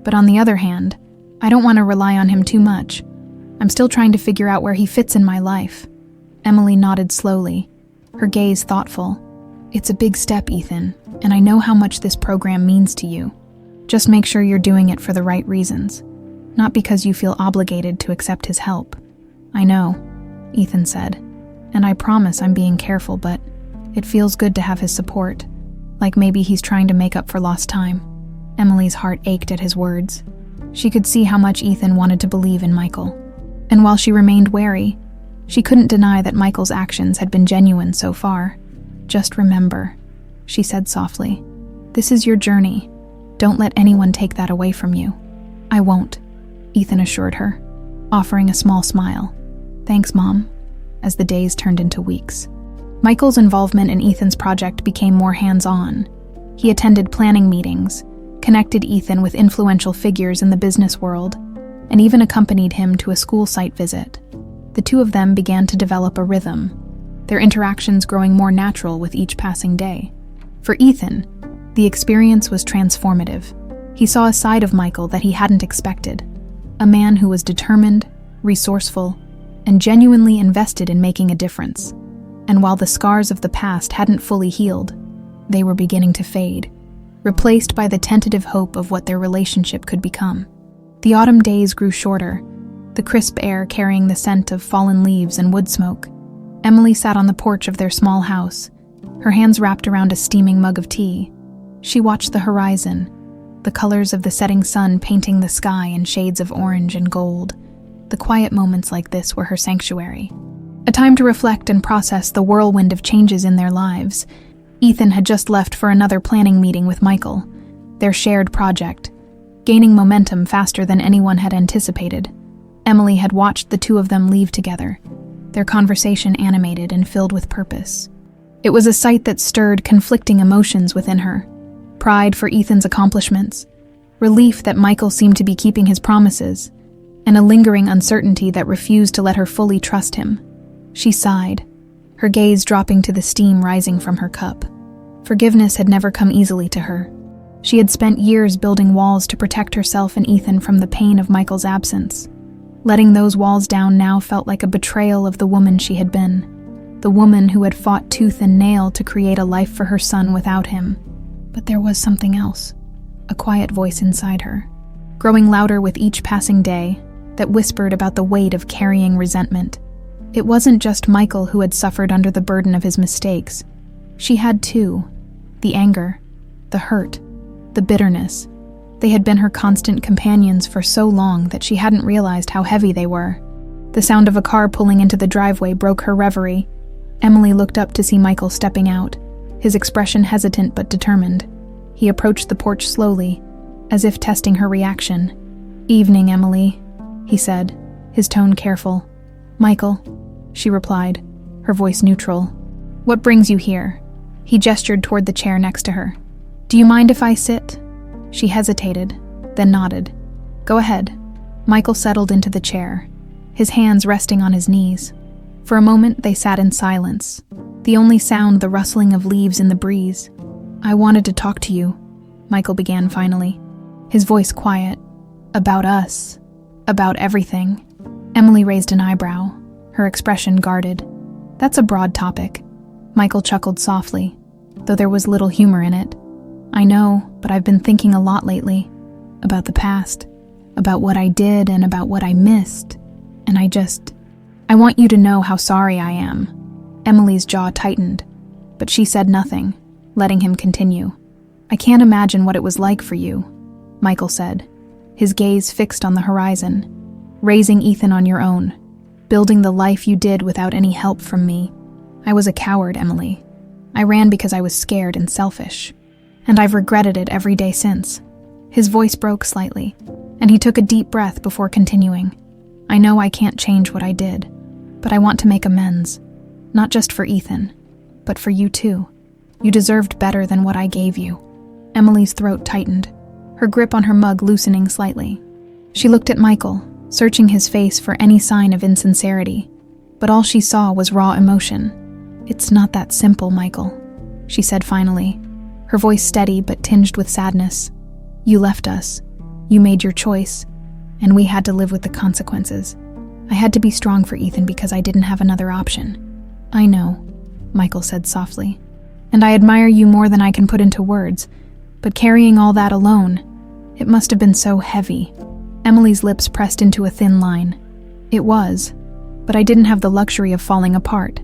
But on the other hand, I don't want to rely on him too much. I'm still trying to figure out where he fits in my life." Emily nodded slowly, her gaze thoughtful. "It's a big step, Ethan, and I know how much this program means to you. Just make sure you're doing it for the right reasons, not because you feel obligated to accept his help." "I know," Ethan said, "and I promise I'm being careful, but it feels good to have his support, like maybe he's trying to make up for lost time." Emily's heart ached at his words. She could see how much Ethan wanted to believe in Michael. And while she remained wary, she couldn't deny that Michael's actions had been genuine so far. "Just remember," she said softly, "this is your journey. Don't let anyone take that away from you." "I won't," Ethan assured her, offering a small smile. "Thanks, Mom," as the days turned into weeks. Michael's involvement in Ethan's project became more hands-on. He attended planning meetings, connected Ethan with influential figures in the business world, and even accompanied him to a school site visit. The two of them began to develop a rhythm, their interactions growing more natural with each passing day. For Ethan, the experience was transformative. He saw a side of Michael that he hadn't expected, a man who was determined, resourceful, and genuinely invested in making a difference. And while the scars of the past hadn't fully healed, they were beginning to fade, replaced by the tentative hope of what their relationship could become. The autumn days grew shorter, the crisp air carrying the scent of fallen leaves and wood smoke. Emily sat on the porch of their small house, her hands wrapped around a steaming mug of tea. She watched the horizon, the colors of the setting sun painting the sky in shades of orange and gold. The quiet moments like this were her sanctuary. A time to reflect and process the whirlwind of changes in their lives. Ethan had just left for another planning meeting with Michael, their shared project, gaining momentum faster than anyone had anticipated. Emily had watched the two of them leave together, their conversation animated and filled with purpose. It was a sight that stirred conflicting emotions within her. Pride for Ethan's accomplishments, relief that Michael seemed to be keeping his promises, and a lingering uncertainty that refused to let her fully trust him. She sighed, her gaze dropping to the steam rising from her cup. Forgiveness had never come easily to her. She had spent years building walls to protect herself and Ethan from the pain of Michael's absence. Letting those walls down now felt like a betrayal of the woman she had been, the woman who had fought tooth and nail to create a life for her son without him. But there was something else, a quiet voice inside her, growing louder with each passing day, that whispered about the weight of carrying resentment. It wasn't just Michael who had suffered under the burden of his mistakes. She had too. The anger, the hurt, the bitterness. They had been her constant companions for so long that she hadn't realized how heavy they were. The sound of a car pulling into the driveway broke her reverie. Emily looked up to see Michael stepping out, his expression hesitant but determined. He approached the porch slowly, as if testing her reaction. "Evening, Emily," he said, his tone careful. "Michael," she replied, her voice neutral. "What brings you here?" He gestured toward the chair next to her. "Do you mind if I sit?" She hesitated, then nodded. "Go ahead." Michael settled into the chair, his hands resting on his knees. For a moment they sat in silence, the only sound the rustling of leaves in the breeze. "I wanted to talk to you," Michael began finally, his voice quiet. "About us. About everything." Emily raised an eyebrow, her expression guarded. "That's a broad topic." Michael chuckled softly, though there was little humor in it. "I know, but I've been thinking a lot lately. About the past, about what I did and about what I missed. And I want you to know how sorry I am." Emily's jaw tightened, but she said nothing, letting him continue. "I can't imagine what it was like for you," Michael said, his gaze fixed on the horizon. "Raising Ethan on your own, building the life you did without any help from me. I was a coward, Emily. I ran because I was scared and selfish. And I've regretted it every day since." His voice broke slightly, and he took a deep breath before continuing. "I know I can't change what I did, but I want to make amends. Not just for Ethan, but for you too. You deserved better than what I gave you." Emily's throat tightened, her grip on her mug loosening slightly. She looked at Michael, searching his face for any sign of insincerity, but all she saw was raw emotion. "It's not that simple, Michael," she said finally, her voice steady but tinged with sadness. "You left us. You made your choice, and we had to live with the consequences. I had to be strong for Ethan because I didn't have another option." "I know," Michael said softly, "and I admire you more than I can put into words, but carrying all that alone, it must have been so heavy." Emily's lips pressed into a thin line. "It was, but I didn't have the luxury of falling apart."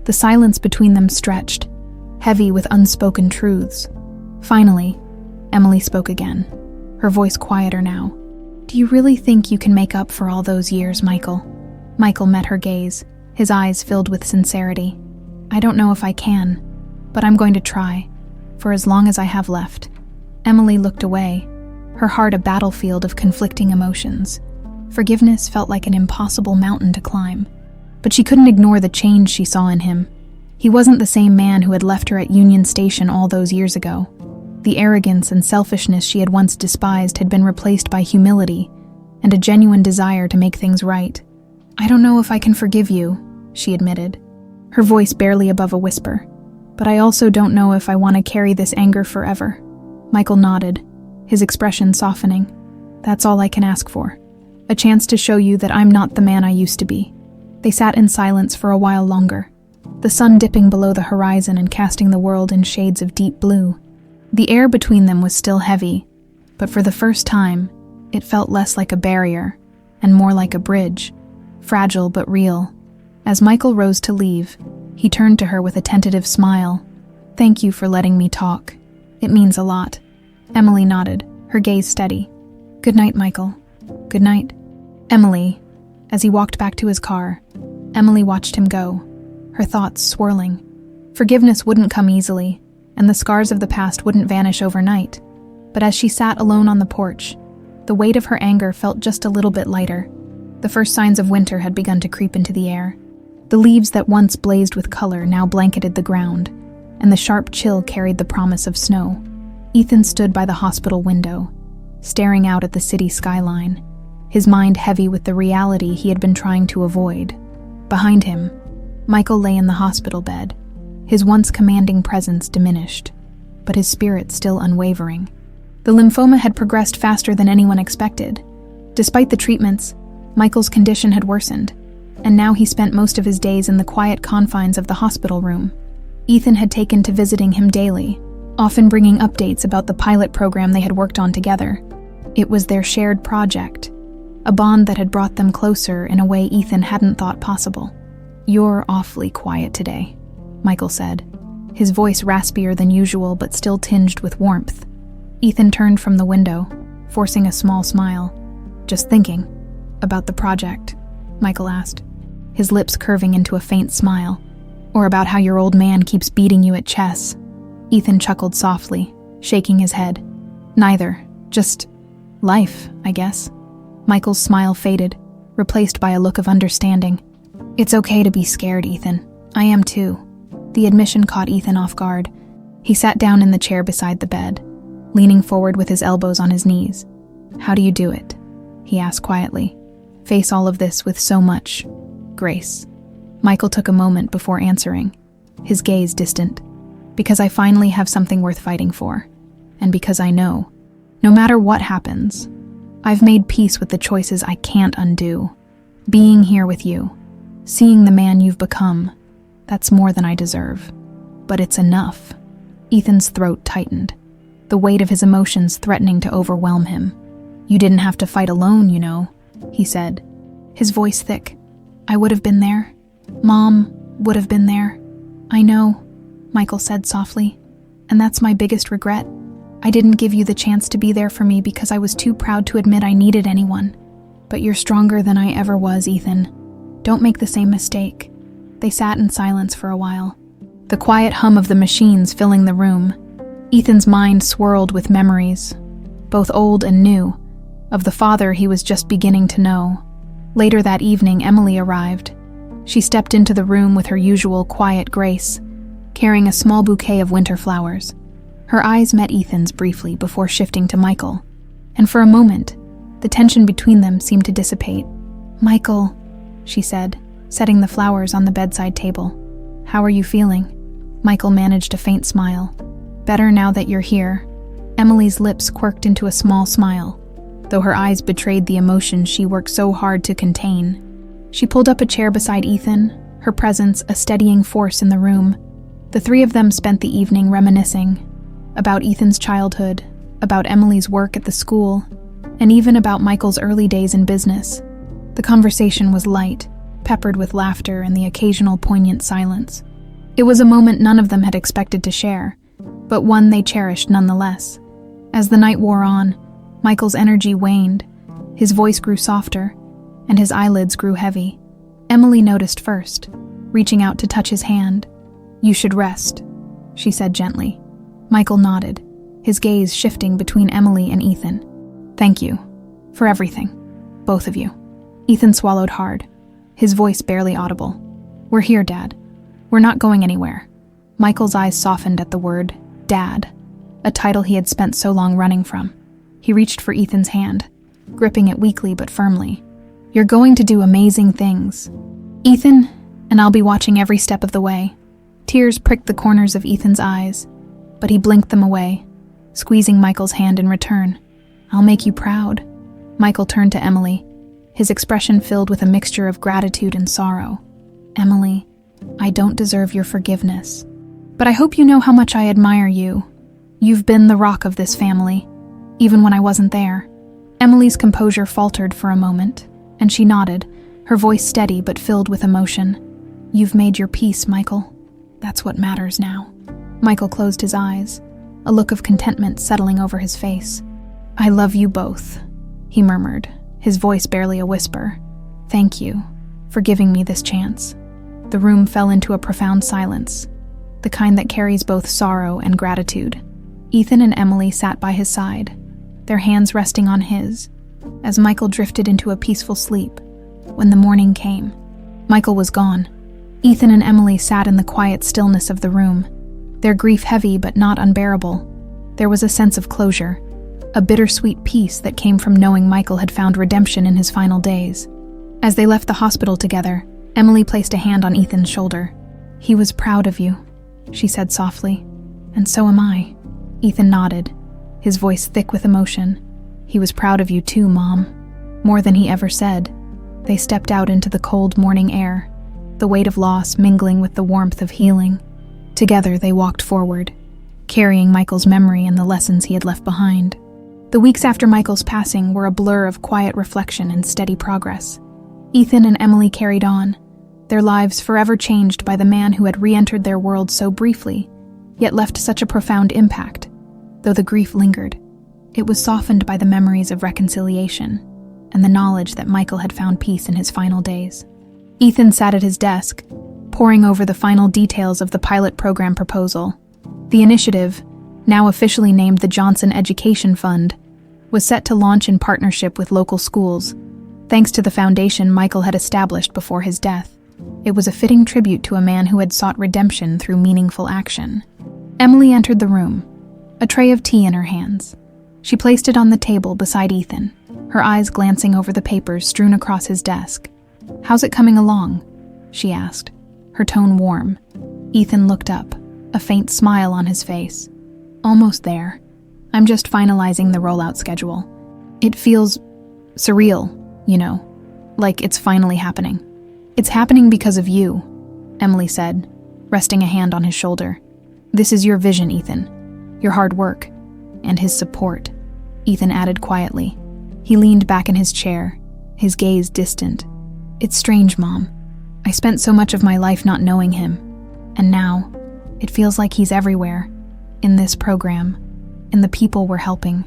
The silence between them stretched, heavy with unspoken truths. Finally, Emily spoke again, her voice quieter now. "Do you really think you can make up for all those years, Michael?" Michael met her gaze, his eyes filled with sincerity. "I don't know if I can, but I'm going to try, for as long as I have left." Emily looked away, her heart a battlefield of conflicting emotions. Forgiveness felt like an impossible mountain to climb, but she couldn't ignore the change she saw in him. He wasn't the same man who had left her at Union Station all those years ago. The arrogance and selfishness she had once despised had been replaced by humility and a genuine desire to make things right. "I don't know if I can forgive you," she admitted, her voice barely above a whisper. "But I also don't know if I want to carry this anger forever." Michael nodded, his expression softening. "That's all I can ask for. A chance to show you that I'm not the man I used to be." They sat in silence for a while longer, the sun dipping below the horizon and casting the world in shades of deep blue. The air between them was still heavy, but for the first time, it felt less like a barrier and more like a bridge, fragile but real. As Michael rose to leave, he turned to her with a tentative smile. "Thank you for letting me talk. It means a lot." Emily nodded, her gaze steady. "Good night, Michael. Good night." Emily. As he walked back to his car, Emily watched him go, her thoughts swirling. Forgiveness wouldn't come easily, and the scars of the past wouldn't vanish overnight. But as she sat alone on the porch, the weight of her anger felt just a little bit lighter. The first signs of winter had begun to creep into the air. The leaves that once blazed with color now blanketed the ground, and the sharp chill carried the promise of snow. Ethan stood by the hospital window, staring out at the city skyline, his mind heavy with the reality he had been trying to avoid. Behind him, Michael lay in the hospital bed, his once commanding presence diminished, but his spirit still unwavering. The lymphoma had progressed faster than anyone expected. Despite the treatments, Michael's condition had worsened, and now he spent most of his days in the quiet confines of the hospital room. Ethan had taken to visiting him daily, often bringing updates about the pilot program they had worked on together. It was their shared project, a bond that had brought them closer in a way Ethan hadn't thought possible. "You're awfully quiet today," Michael said, his voice raspier than usual but still tinged with warmth. Ethan turned from the window, forcing a small smile. "Just thinking about the project," Michael asked, his lips curving into a faint smile. "Or about how your old man keeps beating you at chess?" Ethan chuckled softly, shaking his head. "Neither, just life, I guess." Michael's smile faded, replaced by a look of understanding. "It's okay to be scared, Ethan. I am too." The admission caught Ethan off guard. He sat down in the chair beside the bed, leaning forward with his elbows on his knees. "How do you do it?" he asked quietly. "Face all of this with so much grace." Michael took a moment before answering, his gaze distant. "Because I finally have something worth fighting for. And because I know, no matter what happens, I've made peace with the choices I can't undo. Being here with you, seeing the man you've become, that's more than I deserve. But it's enough." Ethan's throat tightened, the weight of his emotions threatening to overwhelm him. "You didn't have to fight alone, you know," he said, his voice thick. "I would have been there. Mom would have been there." "I know," Michael said softly, "and that's my biggest regret. I didn't give you the chance to be there for me because I was too proud to admit I needed anyone. But you're stronger than I ever was, Ethan. Don't make the same mistake." They sat in silence for a while, the quiet hum of the machines filling the room. Ethan's mind swirled with memories, both old and new, of the father he was just beginning to know. Later that evening, Emily arrived. She stepped into the room with her usual quiet grace, carrying a small bouquet of winter flowers. Her eyes met Ethan's briefly before shifting to Michael, and for a moment, the tension between them seemed to dissipate. "Michael," she said, setting the flowers on the bedside table. "How are you feeling?" Michael managed a faint smile. "Better now that you're here." Emily's lips quirked into a small smile, though her eyes betrayed the emotion she worked so hard to contain. She pulled up a chair beside Ethan, her presence a steadying force in the room. The three of them spent the evening reminiscing about Ethan's childhood, about Emily's work at the school, and even about Michael's early days in business. The conversation was light, peppered with laughter and the occasional poignant silence. It was a moment none of them had expected to share, but one they cherished nonetheless. As the night wore on, Michael's energy waned, his voice grew softer, and his eyelids grew heavy. Emily noticed first, reaching out to touch his hand. "You should rest," she said gently. Michael nodded, his gaze shifting between Emily and Ethan. "Thank you. For everything. Both of you." Ethan swallowed hard, his voice barely audible. "We're here, Dad. We're not going anywhere." Michael's eyes softened at the word, Dad, a title he had spent so long running from. He reached for Ethan's hand, gripping it weakly but firmly. "You're going to do amazing things, Ethan, and I'll be watching every step of the way." Tears pricked the corners of Ethan's eyes, but he blinked them away, squeezing Michael's hand in return. "I'll make you proud." Michael turned to Emily, his expression filled with a mixture of gratitude and sorrow. "Emily, I don't deserve your forgiveness, but I hope you know how much I admire you. You've been the rock of this family, even when I wasn't there." Emily's composure faltered for a moment, and she nodded, her voice steady but filled with emotion. "You've made your peace, Michael. That's what matters now." Michael closed his eyes, a look of contentment settling over his face. "I love you both," he murmured, his voice barely a whisper. "Thank you for giving me this chance." The room fell into a profound silence, the kind that carries both sorrow and gratitude. Ethan and Emily sat by his side, their hands resting on his, as Michael drifted into a peaceful sleep. When the morning came, Michael was gone. Ethan and Emily sat in the quiet stillness of the room, their grief heavy but not unbearable. There was a sense of closure, a bittersweet peace that came from knowing Michael had found redemption in his final days. As they left the hospital together, Emily placed a hand on Ethan's shoulder. "He was proud of you," she said softly. "And so am I." Ethan nodded, his voice thick with emotion. "He was proud of you too, Mom." More than he ever said. They stepped out into the cold morning air, the weight of loss mingling with the warmth of healing. Together they walked forward, carrying Michael's memory and the lessons he had left behind. The weeks after Michael's passing were a blur of quiet reflection and steady progress. Ethan and Emily carried on, their lives forever changed by the man who had re-entered their world so briefly, yet left such a profound impact. Though the grief lingered, it was softened by the memories of reconciliation and the knowledge that Michael had found peace in his final days. Ethan sat at his desk, poring over the final details of the pilot program proposal. The initiative, now officially named the Johnson Education Fund, was set to launch in partnership with local schools, thanks to the foundation Michael had established before his death. It was a fitting tribute to a man who had sought redemption through meaningful action. Emily entered the room, a tray of tea in her hands. She placed it on the table beside Ethan, her eyes glancing over the papers strewn across his desk. "How's it coming along?" she asked, her tone warm. Ethan looked up, a faint smile on his face. "Almost there. I'm just finalizing the rollout schedule. It feels surreal, like it's finally happening." "It's happening because of you," Emily said, resting a hand on his shoulder. "This is your vision, Ethan. Your hard work. And his support," Ethan added quietly. He leaned back in his chair, his gaze distant. "It's strange, Mom. I spent so much of my life not knowing him. And now, it feels like he's everywhere. In this program, in the people we're helping.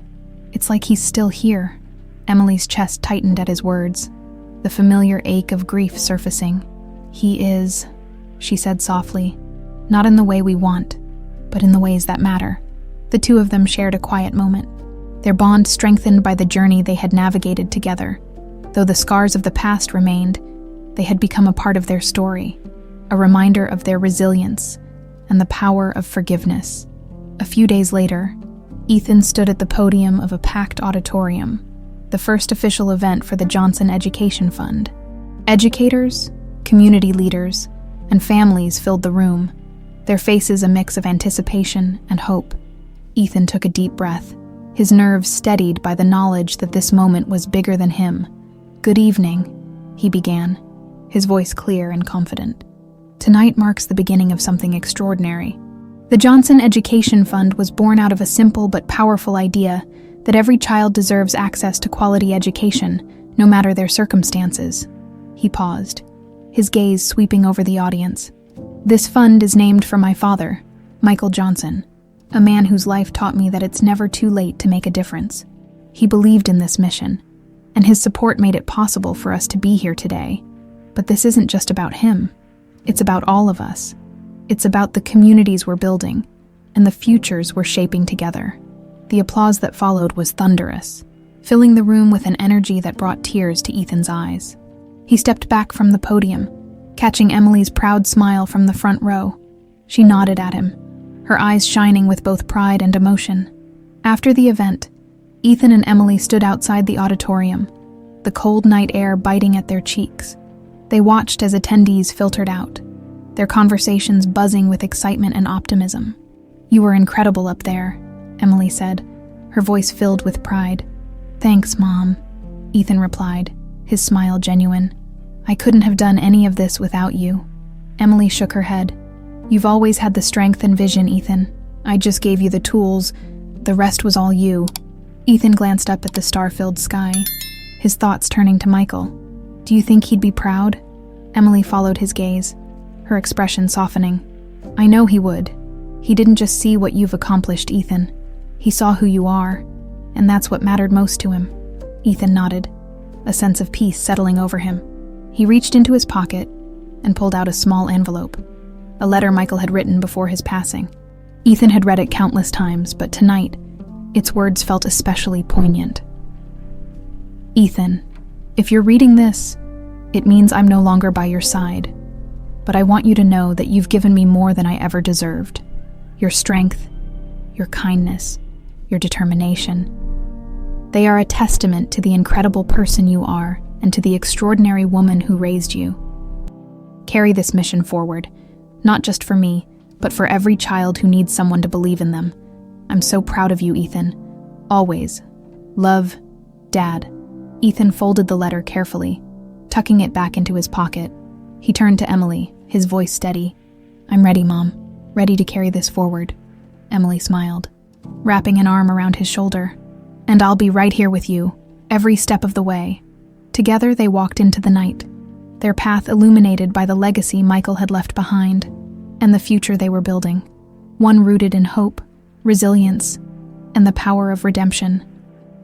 It's like he's still here." Emily's chest tightened at his words, the familiar ache of grief surfacing. "He is," she said softly, "not in the way we want, but in the ways that matter." The two of them shared a quiet moment, their bond strengthened by the journey they had navigated together. Though the scars of the past remained, they had become a part of their story, a reminder of their resilience and the power of forgiveness. A few days later, Ethan stood at the podium of a packed auditorium, the first official event for the Johnson Education Fund. Educators, community leaders, and families filled the room, their faces a mix of anticipation and hope. Ethan took a deep breath, his nerves steadied by the knowledge that this moment was bigger than him. "Good evening," he began, his voice clear and confident. "Tonight marks the beginning of something extraordinary. The Johnson Education Fund was born out of a simple but powerful idea that every child deserves access to quality education, no matter their circumstances." He paused, his gaze sweeping over the audience. "This fund is named for my father, Michael Johnson, a man whose life taught me that it's never too late to make a difference. He believed in this mission, and his support made it possible for us to be here today. But this isn't just about him. It's about all of us. It's about the communities we're building, and the futures we're shaping together." The applause that followed was thunderous, filling the room with an energy that brought tears to Ethan's eyes. He stepped back from the podium, catching Emily's proud smile from the front row. She nodded at him, her eyes shining with both pride and emotion. After the event, Ethan and Emily stood outside the auditorium, the cold night air biting at their cheeks. They watched as attendees filtered out, their conversations buzzing with excitement and optimism. "You were incredible up there," Emily said, her voice filled with pride. "Thanks, Mom," Ethan replied, his smile genuine. "I couldn't have done any of this without you." Emily shook her head. "You've always had the strength and vision, Ethan. I just gave you the tools. The rest was all you." Ethan glanced up at the star-filled sky, his thoughts turning to Michael. "Do you think he'd be proud?" Emily followed his gaze, her expression softening. "I know he would. He didn't just see what you've accomplished, Ethan. He saw who you are. And that's what mattered most to him. Ethan nodded, a sense of peace settling over him. He reached into his pocket and pulled out a small envelope, a letter Michael had written before his passing. Ethan had read it countless times, but tonight, its words felt especially poignant. Ethan, if you're reading this, it means I'm no longer by your side, but I want you to know that you've given me more than I ever deserved. Your strength, your kindness, your determination. They are a testament to the incredible person you are and to the extraordinary woman who raised you. Carry this mission forward, not just for me, but for every child who needs someone to believe in them. I'm so proud of you, Ethan. Always. Love, Dad. Ethan folded the letter carefully, tucking it back into his pocket. He turned to Emily, his voice steady. I'm ready, Mom. Ready to carry this forward. Emily smiled, wrapping an arm around his shoulder. And I'll be right here with you, every step of the way. Together they walked into the night, their path illuminated by the legacy Michael had left behind, and the future they were building, one rooted in hope, resilience, and the power of redemption.